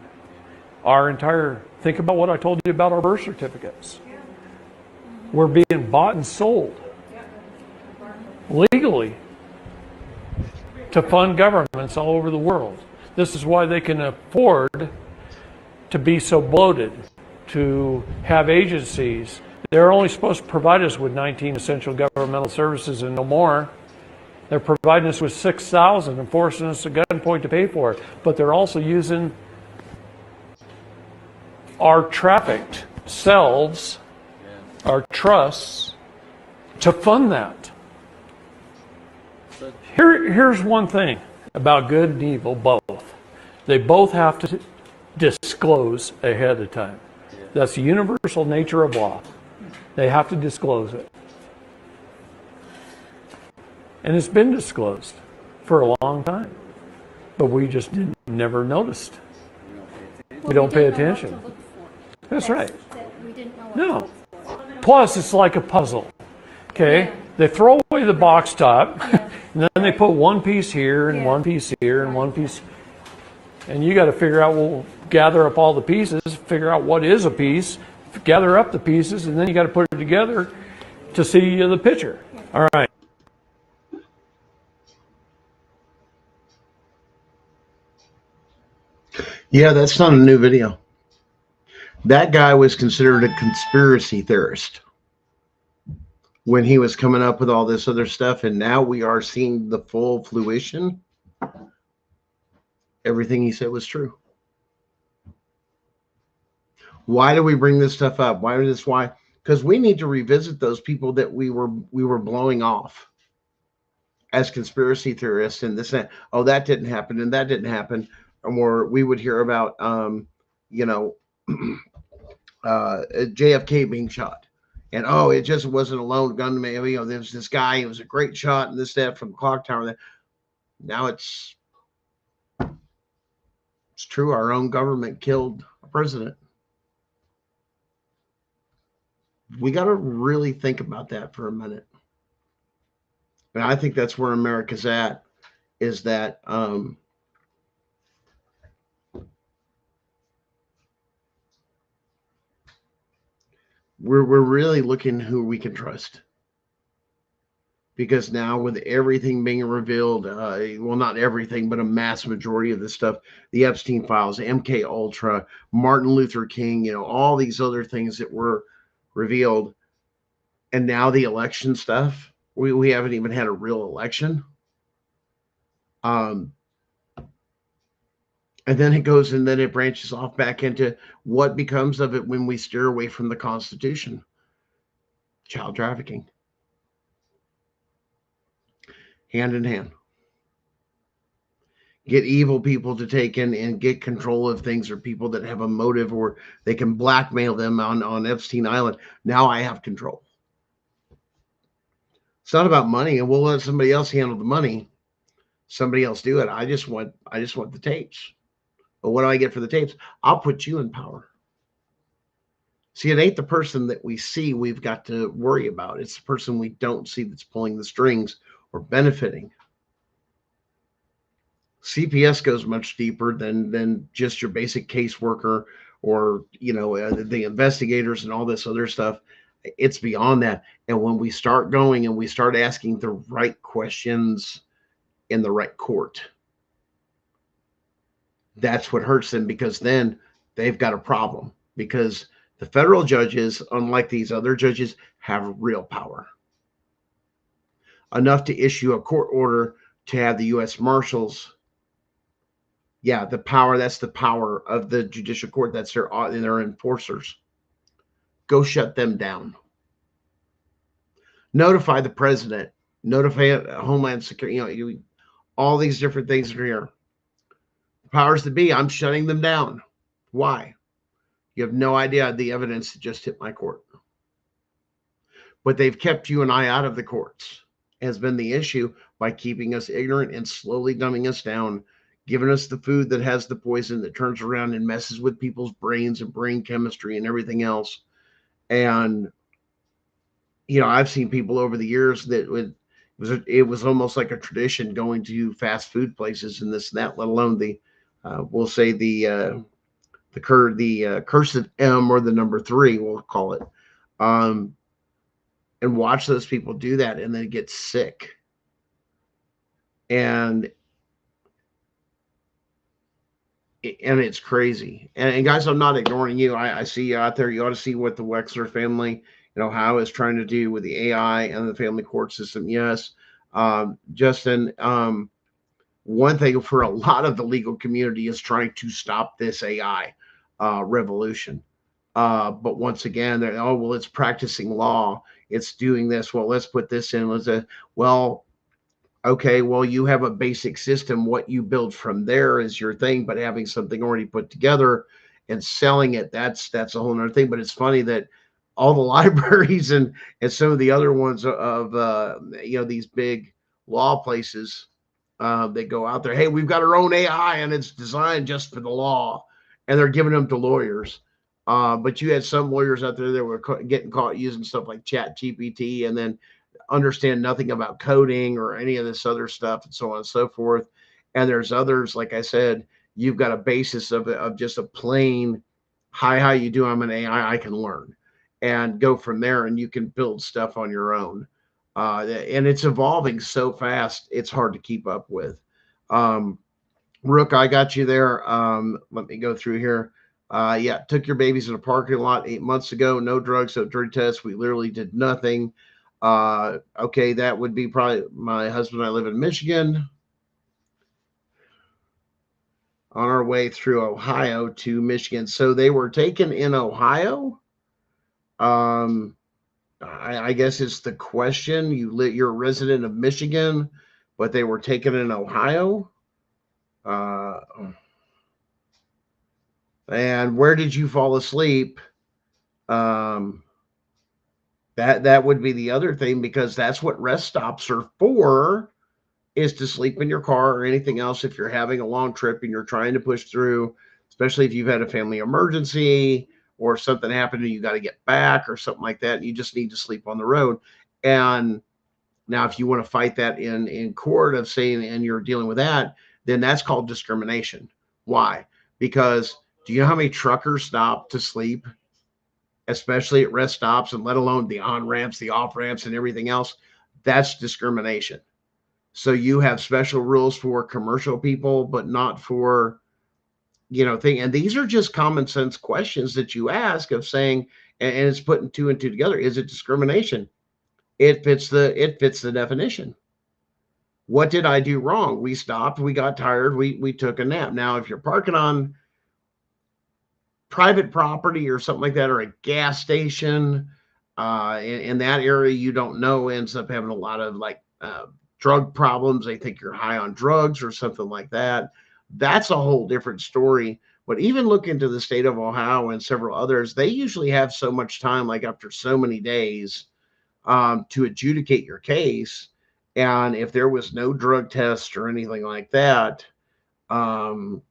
Think about what I told you about our birth certificates. We're being bought and sold legally to fund governments all over the world. This is why they can afford to be so bloated, to have agencies. They're only supposed to provide us with 19 essential governmental services and no more. They're providing us with 6,000 and forcing us at gunpoint to pay for it. But they're also using our trafficked selves, our trusts, to fund that. Here's one thing about good and evil, both. They both have to disclose ahead of time. That's the universal nature of law. They have to disclose it. And it's been disclosed for a long time. But we just never noticed. We don't pay attention. That's right. We didn't know what No. to look for. Plus, it's like a puzzle. Okay? Yeah. They throw away the box top, Yeah. and then they put one piece here, and Yeah. one piece here, and one piece. And you got to figure out, well, gather up all the pieces, figure out what is a piece, gather up the pieces, and then you got to put it together to see the picture. All right. Yeah, that's not a new video. That guy was considered a conspiracy theorist when he was coming up with all this other stuff, and now we are seeing the full fruition. Everything he said was true. Why do we bring this stuff up? Why? Because we need to revisit those people that we were blowing off as conspiracy theorists and this and that. Oh, that didn't happen and that didn't happen. Or we would hear about JFK being shot. And oh, it just wasn't a lone gunman. There was this guy, he was a great shot, and this, that, from the clock tower. Now it's true. Our own government killed a president. We got to really think about that for a minute. And I think that's where America's at, is that we're really looking who we can trust. Because now with everything being revealed, well, not everything, but a mass majority of this stuff, the Epstein files, MK Ultra, Martin Luther King, all these other things that were revealed, and now the election stuff. We haven't even had a real election. And then it goes, and then it branches off back into what becomes of it when we steer away from the Constitution. Child trafficking. Hand in hand. Get evil people to take in and get control of things, or people that have a motive, or they can blackmail them on Epstein Island. Now I have control. It's not about money, and we'll let somebody else handle the money. Somebody else do it. I just want the tapes. But what do I get for the tapes? I'll put you in power. See, it ain't the person that we see we've got to worry about. It's the person we don't see that's pulling the strings or benefiting. CPS goes much deeper than just your basic caseworker, or the investigators and all this other stuff. It's beyond that. And when we start going and we start asking the right questions in the right court, that's what hurts them, because then they've got a problem, because the federal judges, unlike these other judges, have real power, enough to issue a court order to have the U.S. Marshals. Yeah, the power, that's the power of the judicial court. That's their enforcers. Go shut them down. Notify the president, notify Homeland Security, all these different things are here. The powers that be, I'm shutting them down. Why? You have no idea the evidence that just hit my court. But they've kept you and I out of the courts, has been the issue, by keeping us ignorant and slowly dumbing us down, giving us the food that has the poison that turns around and messes with people's brains and brain chemistry and everything else. And, I've seen people over the years that it was almost like a tradition going to fast food places and this and that, let alone we'll say the cursed M, or the number 3, we'll call it, and watch those people do that and then get sick. And it's crazy. And guys, I'm not ignoring you. I see you out there. You ought to see what the Wexler family, how it's trying to do with the AI and the family court system. Yes. Justin, one thing for a lot of the legal community is trying to stop this AI revolution. But once again, it's practicing law. It's doing this. Well, let's put this in. Okay, well, you have a basic system. What you build from there is your thing, but having something already put together and selling it, that's a whole nother thing. But it's funny that all the libraries and some of the other ones of these big law places, they go out there, hey, we've got our own AI and it's designed just for the law, and they're giving them to lawyers. But you had some lawyers out there that were getting caught using stuff like Chat GPT, and then understand nothing about coding or any of this other stuff, and so on and so forth. And there's others, like I said, you've got a basis of just a plain, hi, how you do? I'm an AI, I can learn, and go from there, and you can build stuff on your own. And it's evolving so fast, it's hard to keep up with. Rook, I got you there. Let me go through here. Yeah, took your babies in a parking lot 8 months ago. No drugs, no drug tests. We literally did nothing. Okay, that would be probably my husband and I live in Michigan. On our way through Ohio to Michigan. So they were taken in Ohio. I guess it's the question. You're a resident of Michigan, but they were taken in Ohio. And where did you fall asleep? That would be the other thing, because that's what rest stops are for, is to sleep in your car or anything else if you're having a long trip and you're trying to push through, especially if you've had a family emergency or something happened and you got to get back or something like that, and you just need to sleep on the road. And now, if you want to fight that in court of saying, and you're dealing with that, then that's called discrimination. Why? Because do you know how many truckers stop to sleep, especially at rest stops, and let alone the on ramps, the off ramps, and everything else? That's discrimination. So you have special rules for commercial people, but not for, thing. And these are just common sense questions that you ask of saying, and it's putting two and two together. Is it discrimination? It fits the definition. What did I do wrong? We stopped, we got tired, we took a nap. Now, if you're parking on private property or something like that, or a gas station, in that area, you don't know, ends up having a lot of drug problems. They think you're high on drugs or something like that. That's a whole different story. But even look into the state of Ohio and several others, they usually have so much time, like after so many days, to adjudicate your case. And if there was no drug test or anything like that, and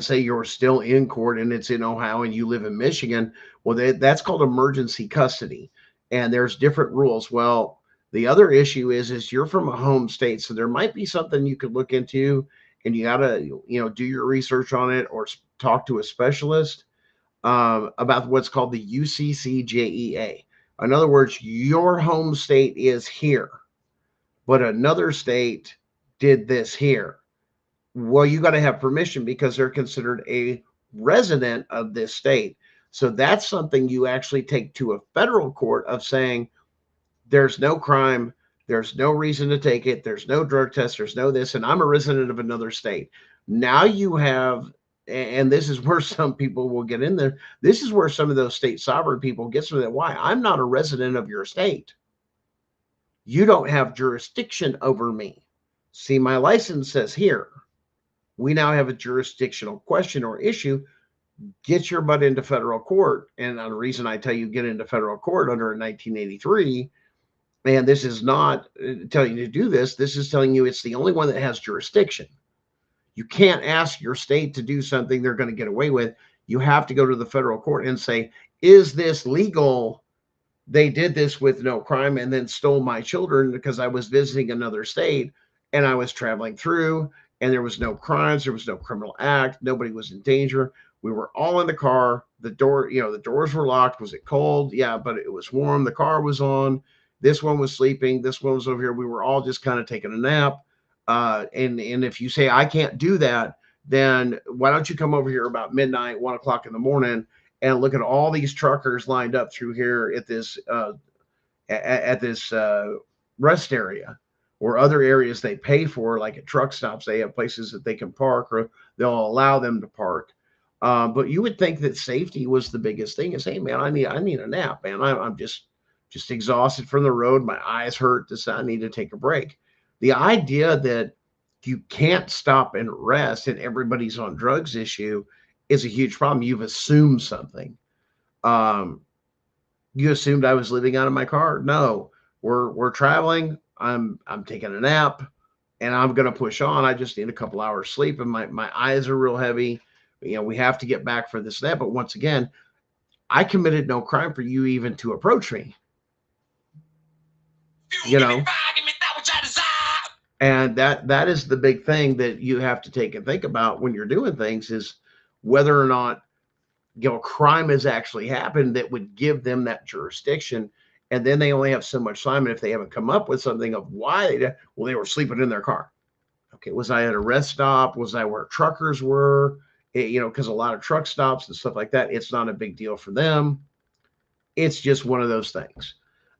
say you're still in court and it's in Ohio and you live in Michigan, well, that's called emergency custody. And there's different rules. Well, the other issue is you're from a home state, so there might be something you could look into, and you gotta, do your research on it or talk to a specialist about what's called the UCCJEA. In other words, your home state is here, but another state did this here. Well, you got to have permission because they're considered a resident of this state. So that's something you actually take to a federal court of saying, there's no crime, there's no reason to take it, there's no drug test, there's no this, and I'm a resident of another state. Now you have, and this is where some people will get in there. This is where some of those state sovereign people get to that. Why? I'm not a resident of your state. You don't have jurisdiction over me. See, my license says here. We now have a jurisdictional question or issue. Get your butt into federal court. And the reason I tell you get into federal court under 1983, and this is not telling you to do this. This is telling you it's the only one that has jurisdiction. You can't ask your state to do something they're going to get away with. You have to go to the federal court and say, is this legal? They did this with no crime and then stole my children because I was visiting another state and I was traveling through and there was no crimes. There was no criminal act. Nobody was in danger. We were all in the car. The doors were locked. Was it cold? Yeah, but it was warm. The car was on. This one was sleeping. This one was over here. We were all just kind of taking a nap. And if you say, I can't do that, then why don't you come over here about midnight, 1 o'clock in the morning, and look at all these truckers lined up through here at this rest area or other areas they pay for, like at truck stops. They have places that they can park or they'll allow them to park. But you would think that safety was the biggest thing. Is, hey, man, I need a nap, man. I'm just exhausted from the road. My eyes hurt. I need to take a break. The idea that you can't stop and rest and everybody's on drugs issue is a huge problem. You've assumed something. You assumed I was living out of my car. No, we're traveling. I'm taking a nap and I'm going to push on. I just need a couple hours sleep and my eyes are real heavy. We have to get back for this, that. But once again, I committed no crime for you even to approach me. And that is the big thing that you have to take and think about when you're doing things, is whether or not crime has actually happened that would give them that jurisdiction. And then they only have so much time. And if they haven't come up with something of why they were sleeping in their car. Okay, was I at a rest stop? Was I where truckers were? Because a lot of truck stops and stuff like that, it's not a big deal for them. It's just one of those things.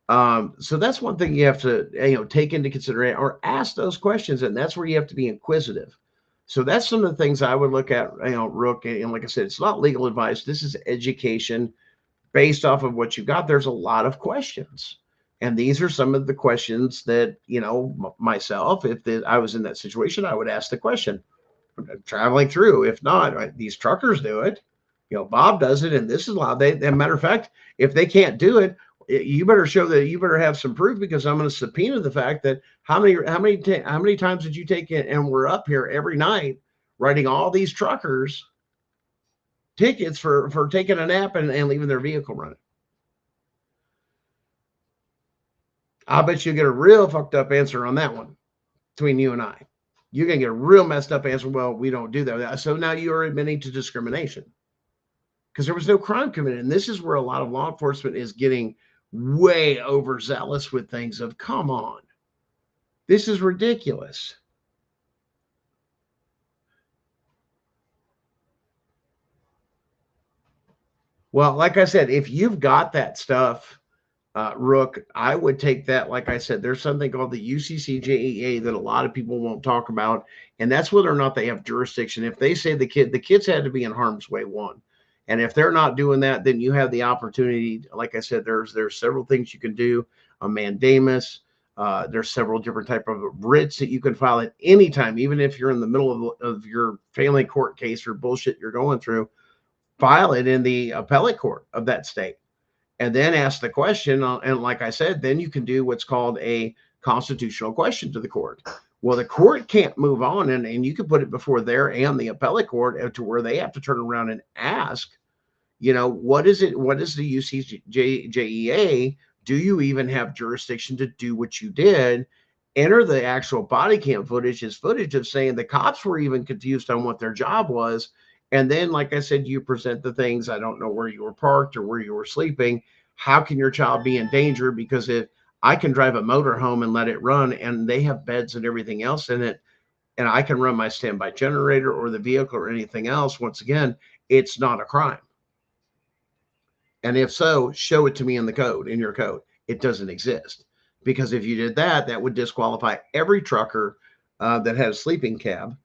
So that's one thing you have to, take into consideration or ask those questions. And that's where you have to be inquisitive. So that's some of the things I would look at, Rook. And like I said, it's not legal advice. This is education based off of what you've got. There's a lot of questions. And these are some of the questions that, myself, if I was in that situation, I would ask the question. Traveling through. If not, these truckers do it. Bob does it, and this is allowed. As a matter of fact, if they can't do it, you better show that. You better have some proof, because I'm going to subpoena the fact that how many times did you take it? And we're up here every night writing all these truckers tickets for taking a nap and leaving their vehicle running. I bet you'll get a real fucked up answer on that one between you and I. You're going to get a real messed up answer. Well, we don't do that. So now you are admitting to discrimination because there was no crime committed. And this is where a lot of law enforcement is getting way overzealous with things of, come on, this is ridiculous. Well, like I said, if you've got that stuff, Rook, I would take that. Like I said, there's something called the UCCJEA that a lot of people won't talk about, and that's whether or not they have jurisdiction. If they say the kids had to be in harm's way, one, and if they're not doing that, then you have the opportunity. Like I said, there's several things you can do. A mandamus. There's several different type of writs that you can file at any time, even if you're in the middle of your family court case or bullshit you're going through. File it in the appellate court of that state. And then ask the question. And like I said, then you can do what's called a constitutional question to the court. Well, the court can't move on, and you can put it before there and the appellate court to where they have to turn around and ask, what is it? What is the UCJEA? Do you even have jurisdiction to do what you did? Enter the actual body cam footage is footage of saying the cops were even confused on what their job was. And then, like I said, you present the things. I don't know where you were parked or where you were sleeping. How can your child be in danger? Because if I can drive a motor home and let it run, and they have beds and everything else in it, and I can run my standby generator or the vehicle or anything else, once again, it's not a crime. And if so, show it to me in the code, in your code. It doesn't exist. Because if you did that, that would disqualify every trucker that had a sleeping cab,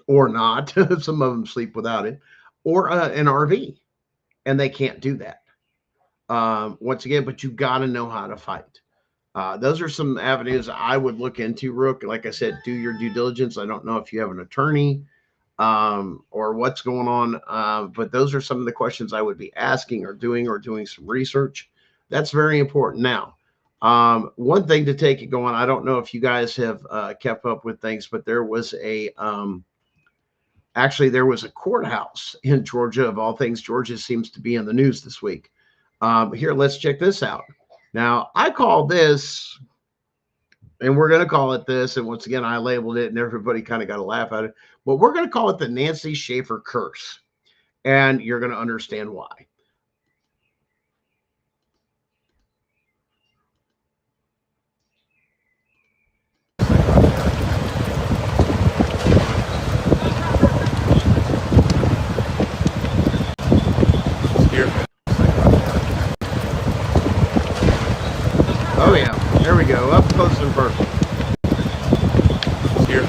or not. Some of them sleep without it, or an RV, and they can't do that. Once again, but you got to know how to fight. Those are some avenues I would look into, Rook. Like I said, do your due diligence. I don't know if you have an attorney or what's going on, but those are some of the questions I would be asking or doing some research. That's very important. Now, one thing to take it going, I don't know if you guys have kept up with things, but there was actually, there was a courthouse in Georgia. Of all things, Georgia seems to be in the news this week. Here, let's check this out. Now, I call this, and we're going to call it this, and once again, I labeled it, and everybody kind of got a laugh at it, but we're going to call it the Nancy Schaefer curse, and you're going to understand why. Oh yeah, there we go, up close and personal. Here.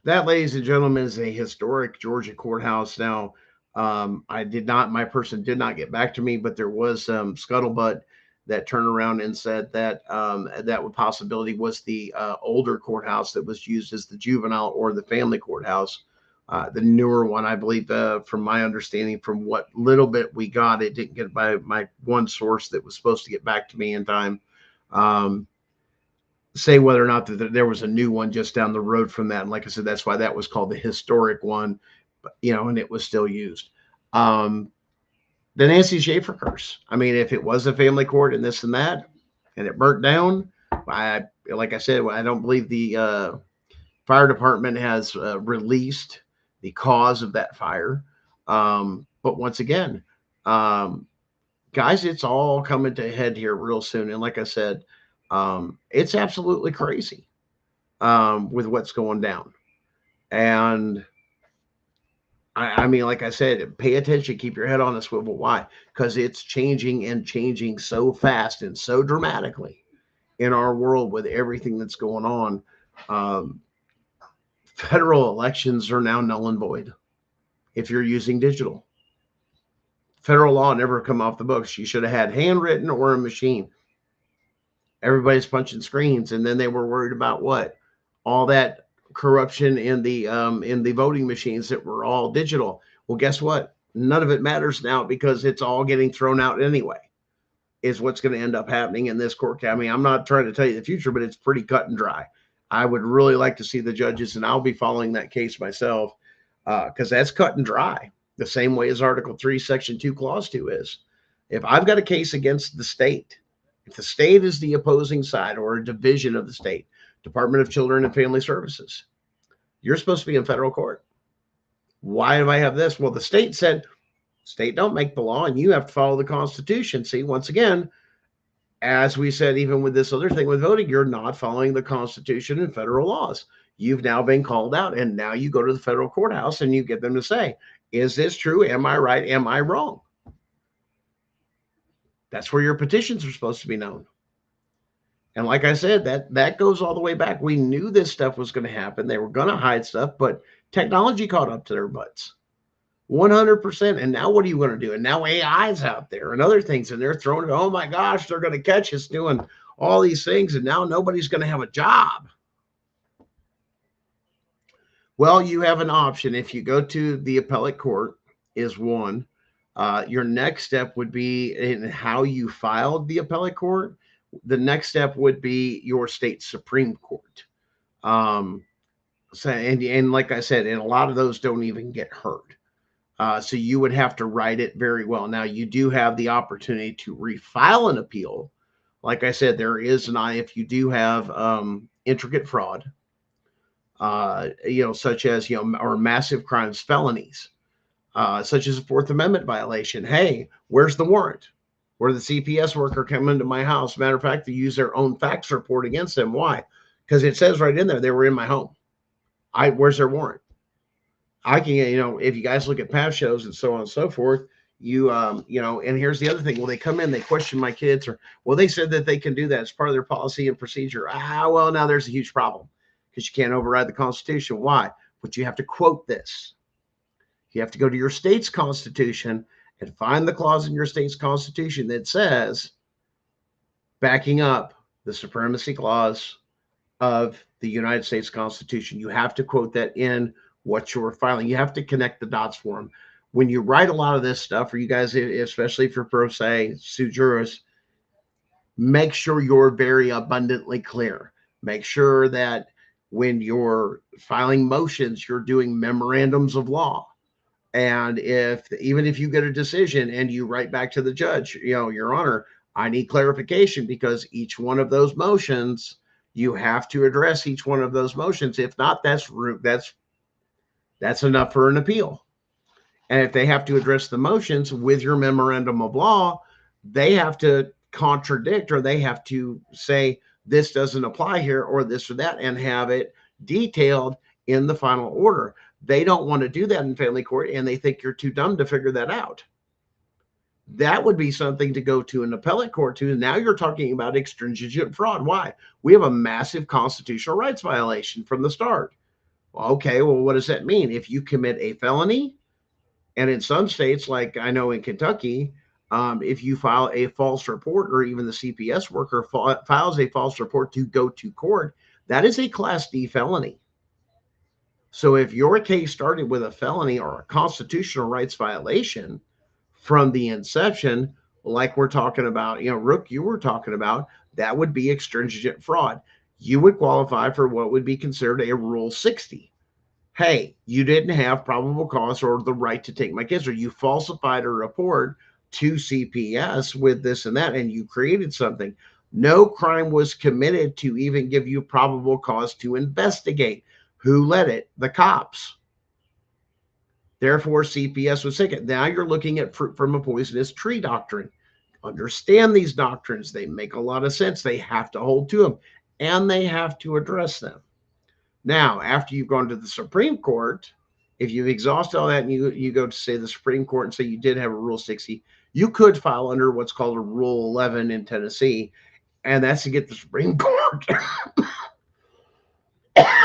That, ladies and gentlemen, is a historic Georgia courthouse. Now, my person did not get back to me, but there was scuttlebutt that turned around and said that that possibility was the older courthouse that was used as the juvenile or the family courthouse. The newer one, I believe, from my understanding, from what little bit we got, it didn't get by my one source that was supposed to get back to me in time. Say whether or not there was a new one just down the road from that. And like I said, that's why that was called the historic one, and it was still used. The Nancy Schaefer curse. I mean, if it was a family court and this and that, and it burnt down, like I said, I don't believe the fire department has released the cause of that fire. But once again, guys, it's all coming to a head here real soon. And like I said, it's absolutely crazy with what's going down. And I mean, like I said, pay attention, keep your head on a swivel. Why? Because it's changing and changing so fast and so dramatically in our world with everything that's going on. Federal elections are now null and void if you're using digital. Federal law never come off the books. You should have had handwritten or a machine. Everybody's punching screens, and then they were worried about what? All that corruption in the voting machines that were all digital. Well, guess what? None of it matters now because it's all getting thrown out anyway, is what's going to end up happening in this court. I mean, I'm not trying to tell you the future, but it's pretty cut and dry. I would really like to see the judges, and I'll be following that case myself, because that's cut and dry, the same way as Article 3, Section 2, Clause 2 is. If I've got a case against the state, if the state is the opposing side or a division of the state, Department of Children and Family Services, you're supposed to be in federal court. Why do I have this? Well, the state said, state don't make the law and you have to follow the Constitution. See, once again, as we said, even with this other thing with voting, you're not following the Constitution and federal laws. You've now been called out, and now you go to the federal courthouse and you get them to say, is this true? Am I right? Am I wrong? That's where your petitions are supposed to be known. And like I said, that goes all the way back. We knew this stuff was going to happen. They were going to hide stuff, but technology caught up to their butts. 100%. And now what are you going to do? And now AI's out there and other things, and they're throwing it. Oh my gosh, they're going to catch us doing all these things, and now nobody's going to have a job. Well, you have an option. If you go to the appellate court is one. Your next step would be in how you filed the appellate court. The next step would be your state Supreme Court. And like I said, and a lot of those don't even get heard. So you would have to write it very well. Now, you do have the opportunity to refile an appeal. Like I said, there is if you do have intricate fraud, such as, or massive crimes, felonies, such as a Fourth Amendment violation. Hey, where's the warrant? Where the CPS worker come into my house. Matter of fact, they use their own fax report against them. Why? Because it says right in there, they were in my home. Where's their warrant? I can, if you guys look at past shows and so on and so forth, and here's the other thing. Well, they come in, they question my kids, or, well, they said that they can do that. It's part of their policy and procedure. Well, now there's a huge problem because you can't override the Constitution. Why? But you have to quote this. You have to go to your state's Constitution and find the clause in your state's Constitution that says, backing up the supremacy clause of the United States Constitution. You have to quote that in what you're filing. You have to connect the dots for them. When you write a lot of this stuff, for you guys, especially for pro se sue jurists, make sure you're very abundantly clear. Make sure that when you're filing motions, you're doing memorandums of law. And even if you get a decision and you write back to the judge, Your Honor, I need clarification, because each one of those motions, you have to address each one of those motions. If not, that's enough for an appeal. And if they have to address the motions with your memorandum of law, they have to contradict, or they have to say this doesn't apply here, or this or that, and have it detailed in the final order. They don't want to do that in family court, and they think you're too dumb to figure that out. That would be something to go to an appellate court to. Now you're talking about extringent fraud. Why? We have a massive constitutional rights violation from the start. Okay, well, what does that mean? If you commit a felony, and in some states, like I know in Kentucky, if you file a false report, or even the CPS worker files a false report to go to court, that is a Class D felony. So if your case started with a felony or a constitutional rights violation from the inception, like we're talking about, Rook, you were talking about, that would be extringent fraud. You would qualify for what would be considered a Rule 60. Hey, you didn't have probable cause or the right to take my kids, or you falsified a report to CPS with this and that, and you created something. No crime was committed to even give you probable cause to investigate. Who led it? The cops. Therefore, CPS was taken. Now you're looking at fruit from a poisonous tree doctrine. Understand these doctrines. They make a lot of sense. They have to hold to them, and they have to address them. Now, after you've gone to the Supreme Court, if you've exhausted all that and you go to, say, the Supreme Court and say you did have a Rule 60, you could file under what's called a Rule 11 in Tennessee, and that's to get the Supreme Court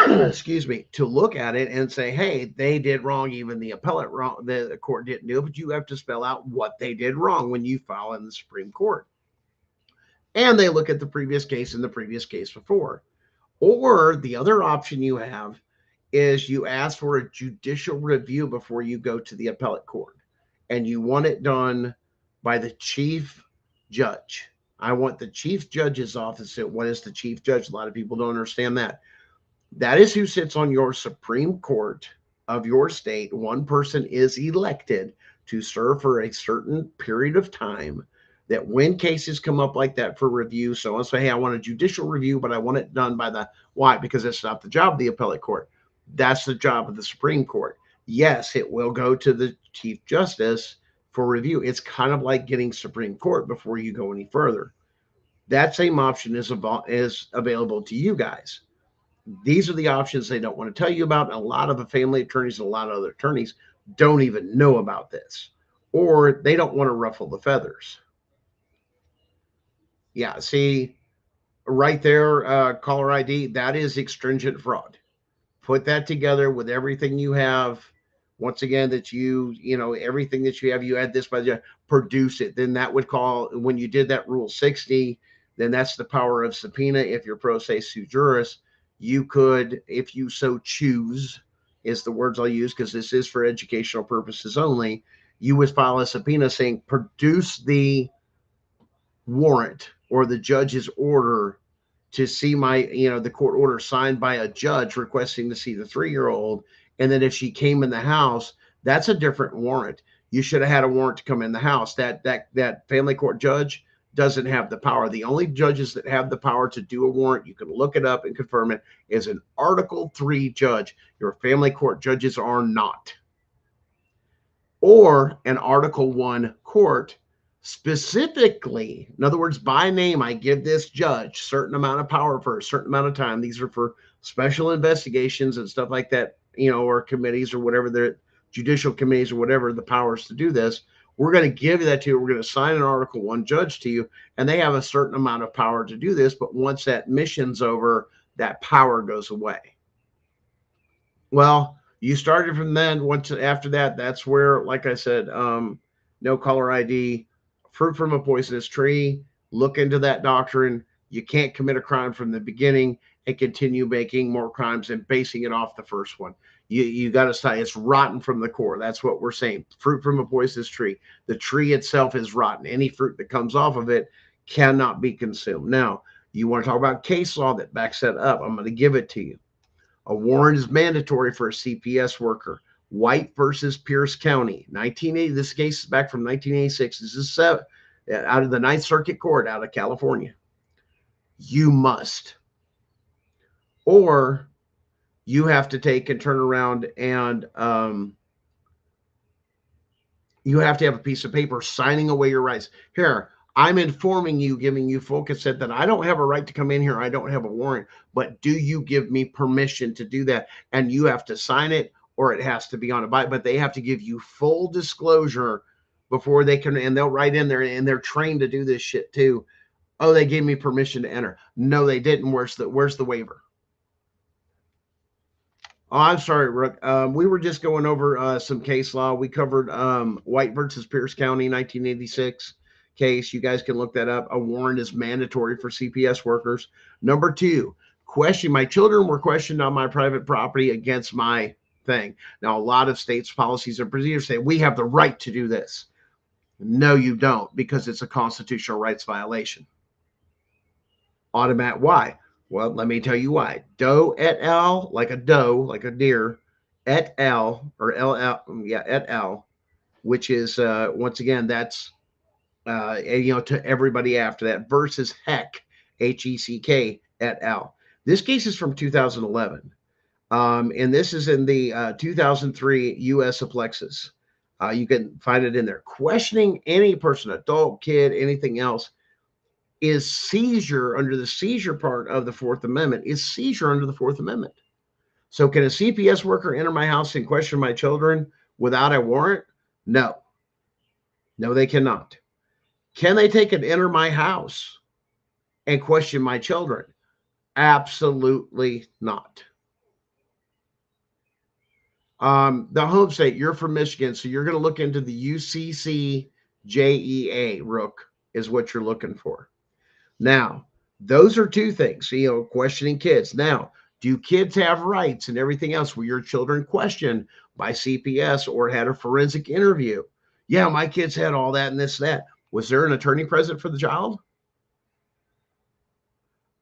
excuse me, to look at it and say, hey, they did wrong. Even the appellate wrong, the court didn't do it, but you have to spell out what they did wrong when you file in the Supreme Court. And they look at the previous case and the previous case before. Or the other option you have is you ask for a judicial review before you go to the appellate court, and you want it done by the chief judge. I want the chief judge's office. What is the chief judge? A lot of people don't understand that. That is who sits on your Supreme Court of your state. One person is elected to serve for a certain period of time, that when cases come up like that for review, so let's say, hey, I want a judicial review, but I want it done by the, why? Because it's not the job of the appellate court. That's the job of the Supreme Court. Yes, it will go to the Chief Justice for review. It's kind of like getting Supreme Court before you go any further. That same option is available to you guys. These are the options they don't want to tell you about. A lot of the family attorneys and a lot of other attorneys don't even know about this, or they don't want to ruffle the feathers. Yeah, see right there, caller ID, that is extringent fraud. Put that together with everything you have. Once again, that everything that you have, you add this by the, produce it. Then that would call, when you did that Rule 60, then that's the power of subpoena. If you're pro se sui juris, you could, if you so choose, is the words I'll use because this is for educational purposes only, you would file a subpoena saying, produce the warrant or the judge's order to see my, the court order signed by a judge requesting to see the 3-year-old. And then if she came in the house, that's a different warrant. You should have had a warrant to come in the house. That family court judge doesn't have the power. The only judges that have the power to do a warrant, you can look it up and confirm it, is an Article 3 judge. Your family court judges are not. Or an Article 1 court. Specifically, in other words, by name, I give this judge certain amount of power for a certain amount of time. These are for special investigations and stuff like that, or committees or whatever, the judicial committees or whatever the powers to do this. We're going to give that to you. We're going to assign an Article 1 judge to you, and they have a certain amount of power to do this. But once that mission's over, that power goes away. Well, you started from then. Once after that, that's where, like I said, no caller ID, fruit from a poisonous tree. Look into that doctrine. You can't commit a crime from the beginning and continue making more crimes and basing it off the first one. You got to stop. It's rotten from the core. That's what we're saying. Fruit from a poisonous tree. The tree itself is rotten. Any fruit that comes off of it cannot be consumed. Now, you want to talk about case law that backs that up. I'm going to give it to you. A warrant is mandatory for a CPS worker. White versus Pierce County, 1980. This case is back from 1986. This is out of the Ninth Circuit Court out of California. You must, or you have to take and turn around and you have to have a piece of paper signing away your rights. Here, I'm informing you, giving you full consent that I don't have a right to come in here. I don't have a warrant, but do you give me permission to do that? And you have to sign it, or it has to be on a bite, but they have to give you full disclosure before they can, and they'll write in there, and they're trained to do this shit too. Oh, they gave me permission to enter. No, they didn't. Where's the waiver? Oh, I'm sorry, Rook. We were just going over some case law. We covered White versus Pierce County, 1986 case. You guys can look that up. A warrant is mandatory for CPS workers. Number 2, question. My children were questioned on my private property against my thing. Now, a lot of states' policies and procedures say we have the right to do this. No, you don't, because it's a constitutional rights violation. Automatic. Why? Well, let me tell you why. Doe et al., like a doe, like a deer, et al., or et al., which is, once again, that's, to everybody after that, versus Heck, Heck, et al. This case is from 2011. And this is in the 2003 U.S. Plexus. You can find it in there. Questioning any person, adult, kid, anything else, is seizure under the seizure part of the Fourth Amendment, is seizure under the Fourth Amendment. So can a CPS worker enter my house and question my children without a warrant? No. No, they cannot. Can they take and enter my house and question my children? Absolutely not. The home state, you're from Michigan, so you're going to look into the UCCJEA, Rook, is what you're looking for. Now, those are 2 things, questioning kids. Now, do kids have rights and everything else? Were your children questioned by CPS or had a forensic interview? Yeah, my kids had all that and this, that. Was there an attorney present for the child?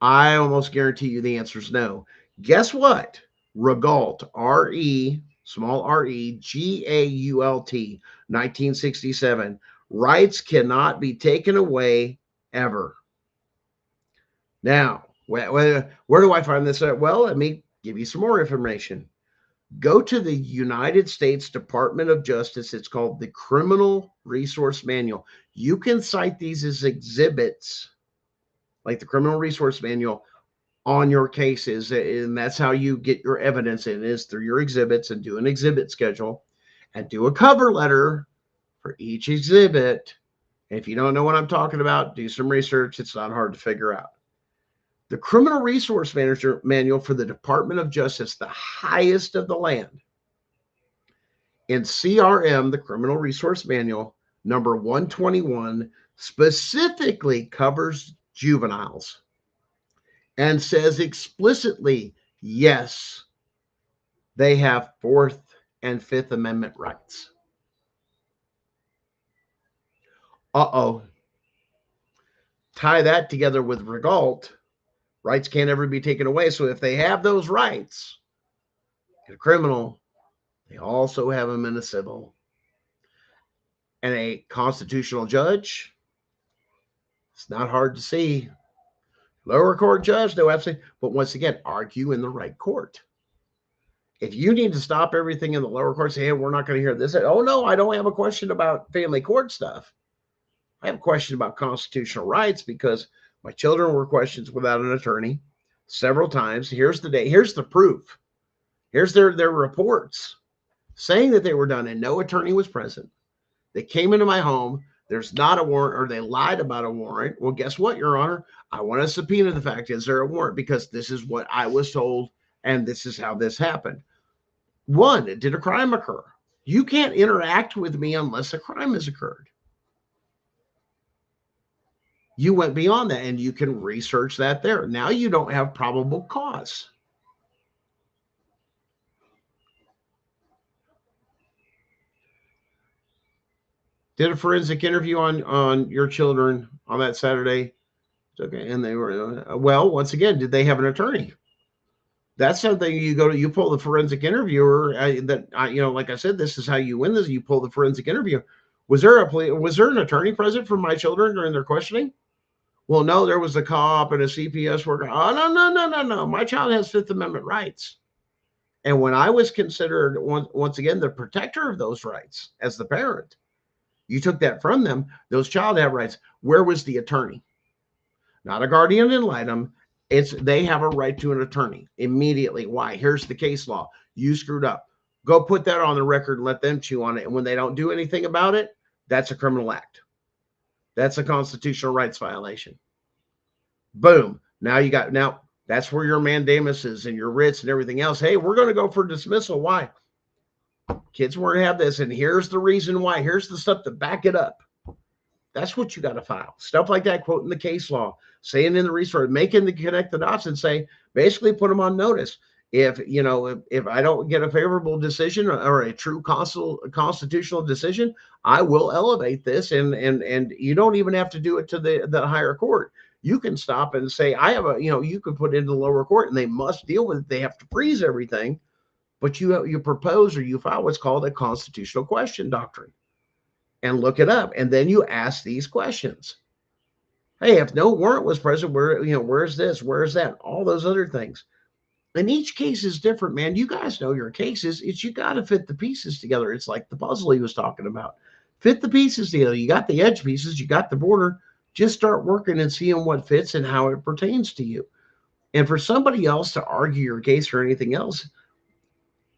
I almost guarantee you the answer is no. Guess what? Regault, small Regault, 1967. Rights cannot be taken away ever. Now, where do I find this at? Well, let me give you some more information. Go to the United States Department of Justice. It's called the Criminal Resource Manual. You can cite these as exhibits, like the Criminal Resource Manual, on your cases, and that's how you get your evidence in, is through your exhibits, and do an exhibit schedule and do a cover letter for each exhibit. If you don't know what I'm talking about, do some research. It's not hard to figure out. The Criminal Resource Manual for the Department of Justice, the highest of the land, in CRM, the Criminal Resource Manual, number 121, specifically covers juveniles and says explicitly, yes, they have Fourth and Fifth Amendment rights. Uh-oh. Tie that together with Regault. Rights can't ever be taken away. So if they have those rights in a criminal, they also have them in a civil. And a constitutional judge, it's not hard to see. Lower court judge, no, absolutely. But once again, argue in the right court. If you need to stop everything in the lower court, say, hey, we're not going to hear this. Oh, no, I don't have a question about family court stuff. I have a question about constitutional rights because my children were questioned without an attorney several times. Here's the day. Here's the proof. Here's their reports saying that they were done and no attorney was present. They came into my home. There's not a warrant, or they lied about a warrant. Well, guess what, Your Honor? I want to subpoena the fact, is there a warrant? Because this is what I was told, and this is how this happened. One, did a crime occur? You can't interact with me unless a crime has occurred. You went beyond that, and you can research that there. Now you don't have probable cause. Did a forensic interview on your children on that Saturday. Okay, and they were, well, once again, did they have an attorney? That's something you pull the forensic interviewer. Like I said, this is how you win this. You pull the forensic interview. Was there an attorney present for my children during their questioning? Well, no, there was a cop and a CPS worker. Oh, no. My child has Fifth Amendment rights. And when I was considered, once again, the protector of those rights as the parent, you took that from them. Those child have rights. Where was the attorney? Not a guardian ad litem. They have a right to an attorney immediately. Why? Here's the case law. You screwed up. Go put that on the record and let them chew on it. And when they don't do anything about it, that's a criminal act. That's a constitutional rights violation. Boom. Now that's where your mandamuses and your writs and everything else. Hey, we're going to go for dismissal. Why? Kids weren't have this. And here's the reason why. Here's the stuff to back it up. That's what you got to file. Stuff like that, quoting the case law, saying in the resource, making the connect the dots and say, basically put them on notice. If I don't get a favorable decision or a true constitutional decision, I will elevate this. And you don't even have to do it to the higher court. You can stop and say, you can put it into the lower court and they must deal with it. They have to freeze everything. But you propose or you file what's called a constitutional question doctrine. And look it up, and then you ask these questions. Hey, if no warrant was present, where's this? Where's that? All those other things. And each case is different, man. You guys know your cases. You got to fit the pieces together. It's like the puzzle he was talking about. Fit the pieces together. You got the edge pieces. You got the border. Just start working and seeing what fits and how it pertains to you. And for somebody else to argue your case or anything else,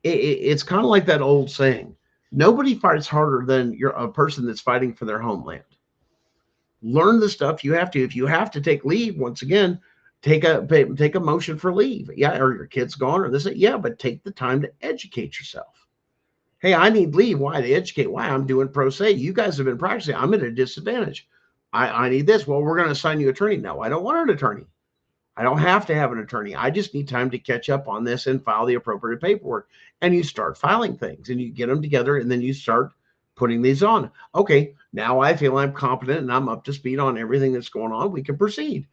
it's kind of like that old saying. Nobody fights harder than a person that's fighting for their homeland. Learn the stuff you have to. If you have to take leave, once again, take a motion for leave. Yeah, or your kid's gone or this. Yeah, but take the time to educate yourself. Hey, I need leave. Why? To educate. Why? I'm doing pro se. You guys have been practicing. I'm at a disadvantage. I need this. Well, we're going to assign you an attorney. No, I don't want an attorney. I don't have to have an attorney. I just need time to catch up on this and file the appropriate paperwork. And you start filing things and you get them together and then you start putting these on. Okay, now I feel I'm competent and I'm up to speed on everything that's going on. We can proceed.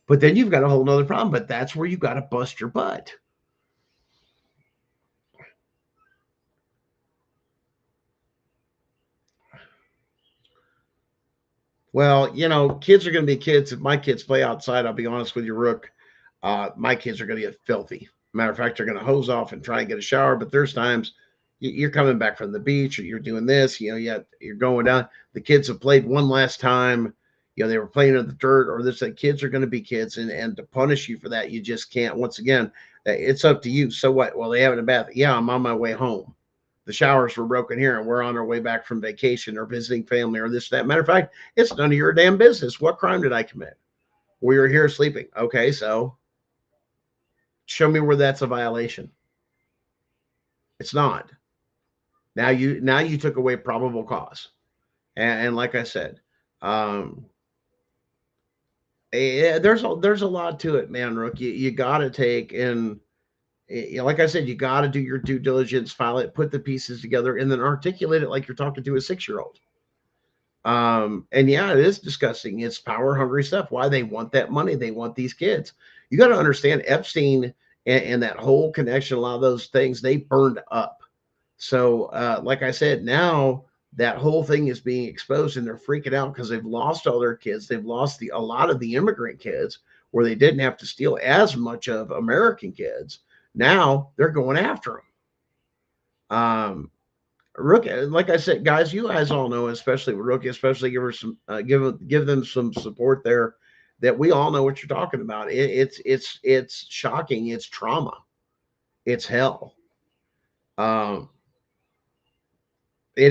But then you've got a whole nother problem. But that's where you got to bust your butt. Well, kids are going to be kids. If my kids play outside, I'll be honest with you, Rook, my kids are going to get filthy. Matter of fact, they're going to hose off and try and get a shower. But there's times you're coming back from the beach or you're doing this, you're going down. The kids have played one last time. They were playing in the dirt or this. Kids are going to be kids, and to punish you for that, you just can't. Once again, it's up to you. So what? Well, they having a bath. Yeah, I'm on my way home. The showers were broken here and we're on our way back from vacation or visiting family or this, that. Matter of fact, it's none of your damn business. What crime did I commit? We were here sleeping. Okay, so show me where that's a violation. It's not. Now you took away probable cause. And like I said, there's a lot to it, man, Rook. You got to take and like I said, you got to do your due diligence, file it, put the pieces together, and then articulate it like you're talking to a 6-year-old. And yeah, it is disgusting. It's power hungry stuff. Why? They want that money. They want these kids. You got to understand Epstein and that whole connection, a lot of those things, they burned up. So, like I said, now that whole thing is being exposed and they're freaking out because they've lost all their kids. They've lost a lot of the immigrant kids where they didn't have to steal as much of American kids. Now they're going after them. Rook, like I said, guys, you guys all know, especially with Rookie, especially give her some, give them some support there. That we all know what you're talking about. It's shocking. It's trauma. It's hell. It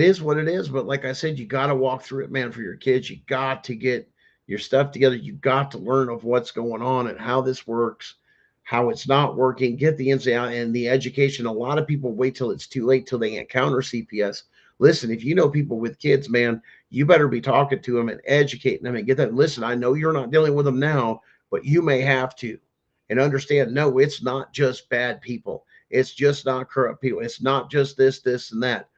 is what it is. But like I said, you got to walk through it, man, for your kids. You got to get your stuff together. You got to learn of what's going on and how this works, how it's not working, get the ins and outs and the education. A lot of people wait till it's too late till they encounter CPS. Listen, if you know people with kids, man, you better be talking to them and educating them and get that. Listen, I know you're not dealing with them now, but you may have to, and understand, no, it's not just bad people. It's just not corrupt people. It's not just this, and that.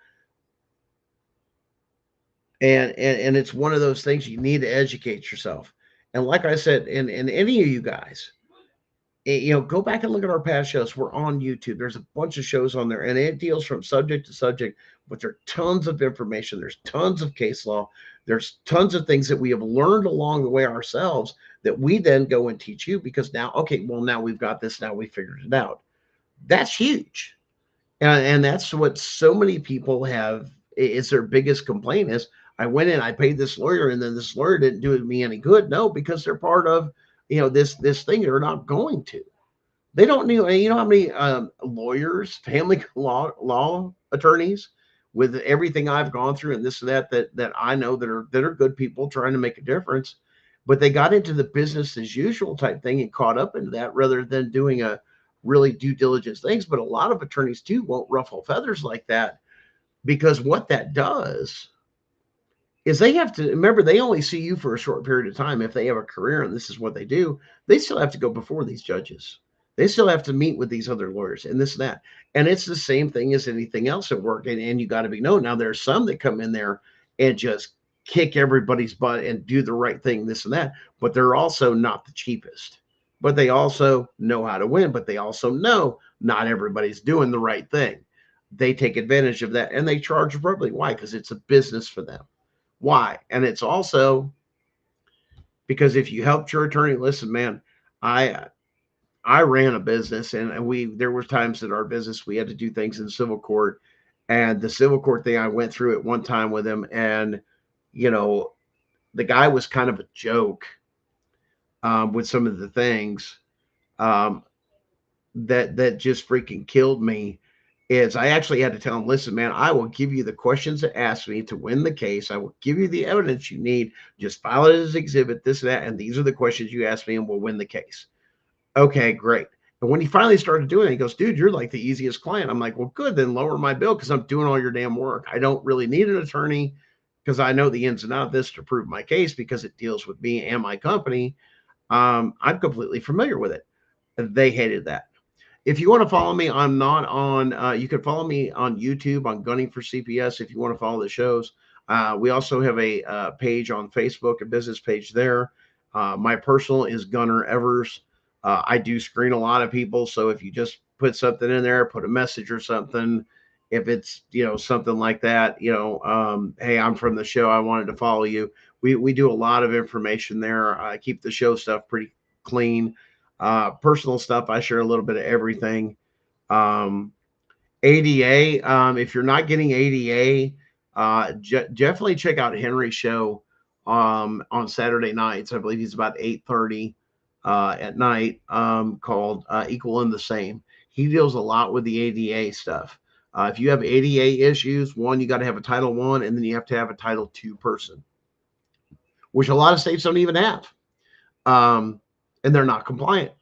And it's one of those things you need to educate yourself. And like I said, and any of you guys, go back and look at our past shows. We're on YouTube. There's a bunch of shows on there, and it deals from subject to subject, but there are tons of information. There's tons of case law. There's tons of things that we have learned along the way ourselves that we then go and teach you because now, okay, well, now we've got this. Now we figured it out. That's huge. And that's what so many people have. It's their biggest complaint is, I went in, I paid this lawyer, and then this lawyer didn't do me any good. No, because they're part of, this thing they're not going to. They don't need, how many lawyers, family law attorneys, with everything I've gone through and this and that I know that are good people trying to make a difference, but they got into the business as usual type thing and caught up into that rather than doing a really due diligence things. But a lot of attorneys too won't ruffle feathers like that, because what that does is they have to remember they only see you for a short period of time. If they have a career and this is what they do, they still have to go before these judges. They still have to meet with these other lawyers and this and that. And it's the same thing as anything else at work. And you got to be known. Now, there's some that come in there and just kick everybody's butt and do the right thing, this and that. But they're also not the cheapest. But they also know how to win. But they also know not everybody's doing the right thing. They take advantage of that and they charge appropriately. Why? Because it's a business for them. Why? And it's also because if you helped your attorney, listen, man, I ran a business and there were times in our business we had to do things in civil court, and the civil court thing, I went through it one time with him, and the guy was kind of a joke with some of the things that just freaking killed me. Is I actually had to tell him, listen, man, I will give you the questions that ask me to win the case. I will give you the evidence you need. Just file it as exhibit, this and that. And these are the questions you ask me and we'll win the case. Okay, great. And when he finally started doing it, he goes, dude, you're like the easiest client. I'm like, well, good, then lower my bill because I'm doing all your damn work. I don't really need an attorney because I know the ins and outs of this to prove my case because it deals with me and my company. I'm completely familiar with it. They hated that. If you want to follow me, I'm not on, you can follow me on YouTube on Gunning for CPS if you want to follow the shows. We also have a page on Facebook, a business page there. My personal is Gunner Evers. I do screen a lot of people, so if you just put something in there, put a message or something, if it's something like that, hey, I'm from the show, I wanted to follow you. We do a lot of information there. I keep the show stuff pretty clean. Personal stuff, I share a little bit of everything. ADA, if you're not getting ADA, definitely check out Henry's show on Saturday nights. I believe he's about 8:30 at night, called Equal and the Same. He deals a lot with the ADA stuff. If you have ADA issues, one, you got to have a Title I, and then you have to have a Title II person, which a lot of states don't even have. And they're not compliant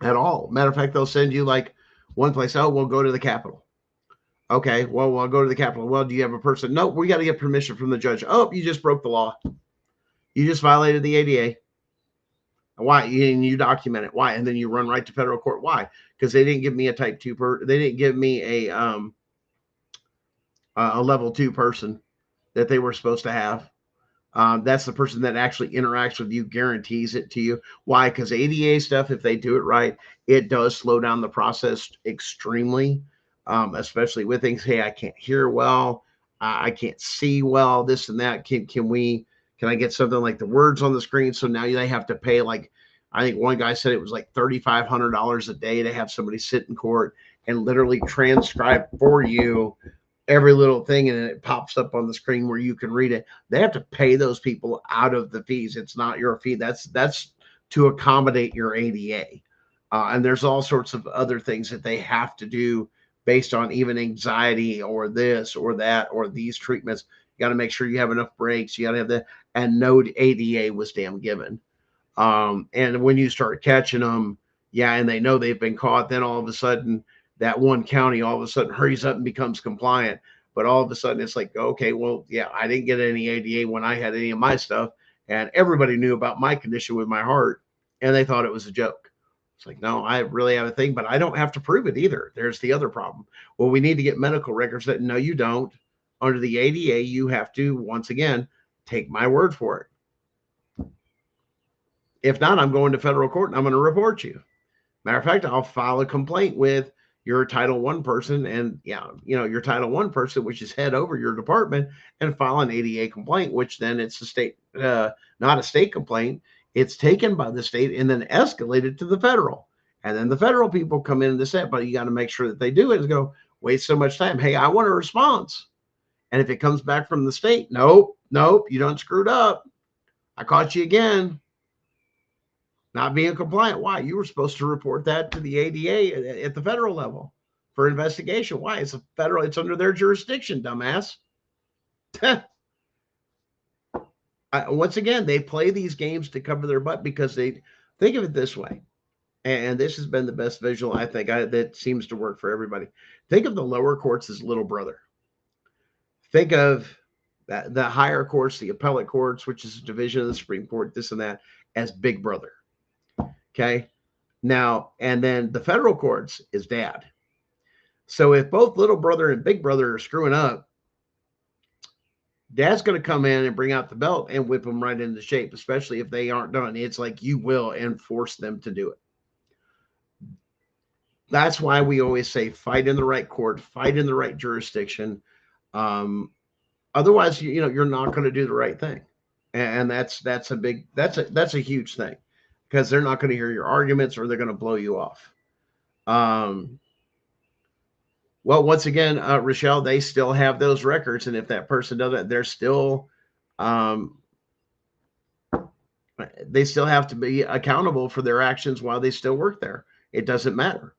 at all. Matter of fact, they'll send you like one place, oh, we'll go to the Capitol. Okay, well, I'll go to the Capitol. Well, do you have a person? No, we got to get permission from the judge. Oh, you just broke the law. You just violated the ADA. Why? And you document it. Why? And then you run right to federal court. Why? Because they didn't give me a type 2 they didn't give me a level 2 person that they were supposed to have. That's the person that actually interacts with you, guarantees it to you. Why? Because ADA stuff, if they do it right, it does slow down the process extremely. Especially with things, hey, I can't hear well, I can't see well, this and that. Can I get something like the words on the screen? So now they have to pay, like, I think one guy said it was like $3,500 a day to have somebody sit in court and literally transcribe for you every little thing, and it pops up on the screen where you can read it. They have to pay those people out of the fees. It's not your fee. That's to accommodate your ADA. And there's all sorts of other things that they have to do based on even anxiety or this or that or these treatments. You got to make sure you have enough breaks. You got to have that. And no ADA was damn given. And when you start catching them, yeah, and they know they've been caught, then all of a sudden that one county all of a sudden hurries up and becomes compliant. But all of a sudden it's like, okay, well, yeah, I didn't get any ADA when I had any of my stuff. And everybody knew about my condition with my heart, and they thought it was a joke. It's like, no, I really have a thing, but I don't have to prove it either. There's the other problem. Well, we need to get medical records. That no, you don't. Under the ADA, you have to, once again, take my word for it. If not, I'm going to federal court and I'm going to report you. Matter of fact, I'll file a complaint with your Title I person and, your Title I person, which is head over your department, and file an ADA complaint, which then it's a state, not a state complaint. It's taken by the state and then escalated to the federal. And then the federal people come in and say, but you got to make sure that they do it, and go, waste so much time. Hey, I want a response. And if it comes back from the state, nope, you done screwed up. I caught you again. Not being compliant. Why? You were supposed to report that to the ADA at the federal level for investigation. Why? It's it's under their jurisdiction, dumbass. Once again, they play these games to cover their butt because they think of it this way. And this has been the best visual, I think, that seems to work for everybody. Think of the lower courts as little brother. Think of the higher courts, the appellate courts, which is a division of the Supreme Court, this and that, as big brother. Okay. Now, and then the federal courts is dad. So if both little brother and big brother are screwing up, dad's going to come in and bring out the belt and whip them right into shape, especially if they aren't done. It's like you will enforce them to do it. That's why we always say fight in the right court, fight in the right jurisdiction. Otherwise, you're not going to do the right thing. And that's a huge thing, because they're not going to hear your arguments, or they're going to blow you off. Well, once again, Rochelle, they still have those records. And if that person doesn't, they're still, they still have to be accountable for their actions while they still work there. It doesn't matter.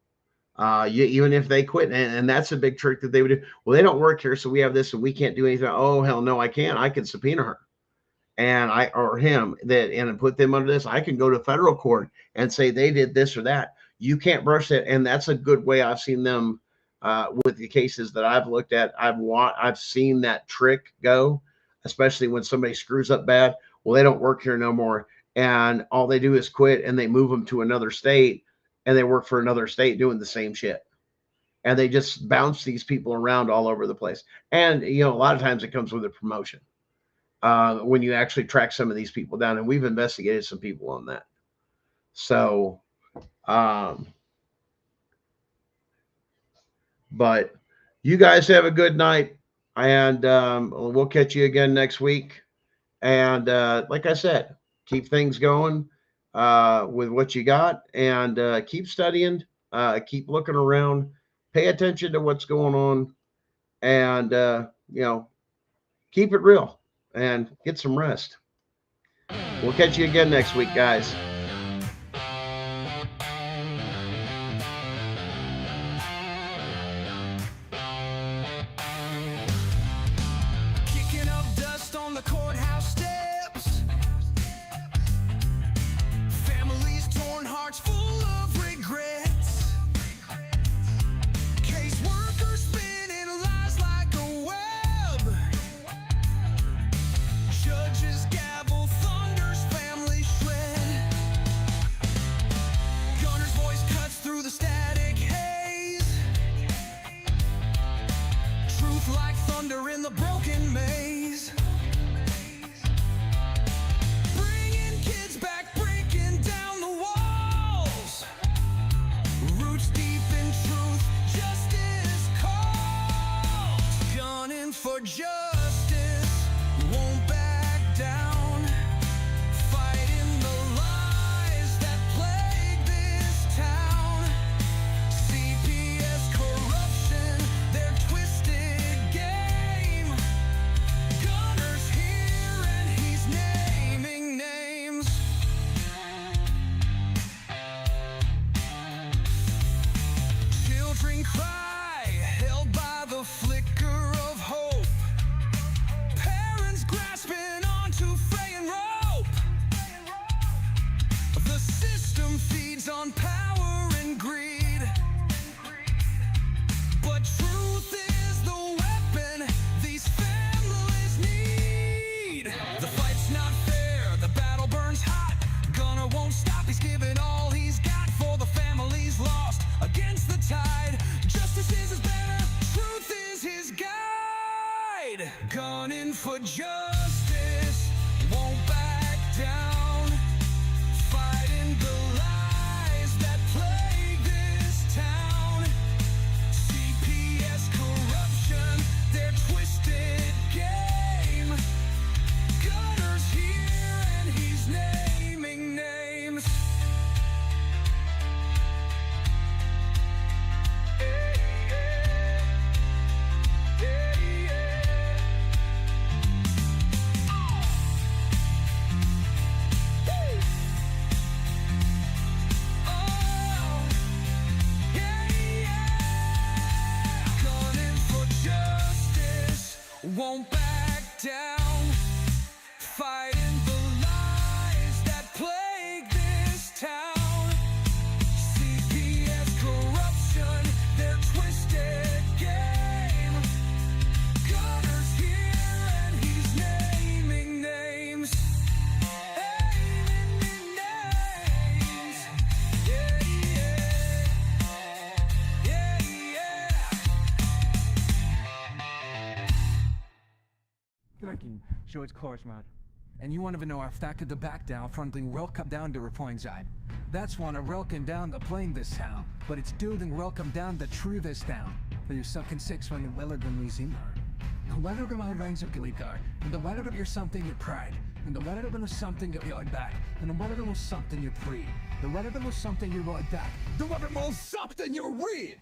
Even if they quit. And that's a big trick that they would do. Well, they don't work here, so we have this and we can't do anything. Oh, hell no, I can't. I can subpoena her or him and put them under this. I can go to federal court and say they did this or that. You can't brush that. And that's a good way. I've seen them with the cases that I've looked at. I've seen that trick go, especially when somebody screws up bad. Well, they don't work here no more. And all they do is quit, and they move them to another state, and they work for another state doing the same shit. And they just bounce these people around all over the place. And, a lot of times it comes with a promotion. when you actually track some of these people down. And we've investigated some people on that. So, but you guys have a good night, and we'll catch you again next week. And like I said, keep things going with what you got, and keep studying, keep looking around, pay attention to what's going on, and keep it real and get some rest. We'll catch you again next week, guys. Kicking up dust on the courthouse steps. Families torn, hearts full of regrets. Caseworkers spinning lies like a web. Judges gavel, thunders, family shred. Gunner's voice cuts through the static haze. Truth like thunder in the broken maze. Bringing kids back, breaking down the walls. Roots deep in truth, justice calls. Gunning for justice, won't back down. Fighting the lies that plague this town. CPS corruption, their twisted game. Gunner's here and he's naming names. Children cry, held by the flicker of hope. Parents grasping onto fraying rope. The system feeds on power and greed, but truth is the weapon these families need. The fight's not fair, the battle burns hot. Gunner won't stop, he's giving all he's got for the families lost against the tide. Justice is his banner, truth is his guide. Gunning for justice, won't back down. Fighting the lies that plague this town. CPS corruption, their twisted game. Gunner's here and he's naming names. Gunning for justice, won't back down. Fighting the lies that plague this town. CPS corruption, their twisted game. Gunner's here and he's naming names. Naming names. Yeah, yeah. Yeah, yeah. I can show its course, man. And you want to know if that could the back down, fronting welcome down to reporting side. That's one of welcome down the plane this town, but it's doing welcome down the true this town. For your sucking six when you weller than we seem are. The weather of my ranks of Galikar, and the weather of your something your pride, and the weather of something of your back, and the weather of something you free, the weather of something you right back, the weather of something you read.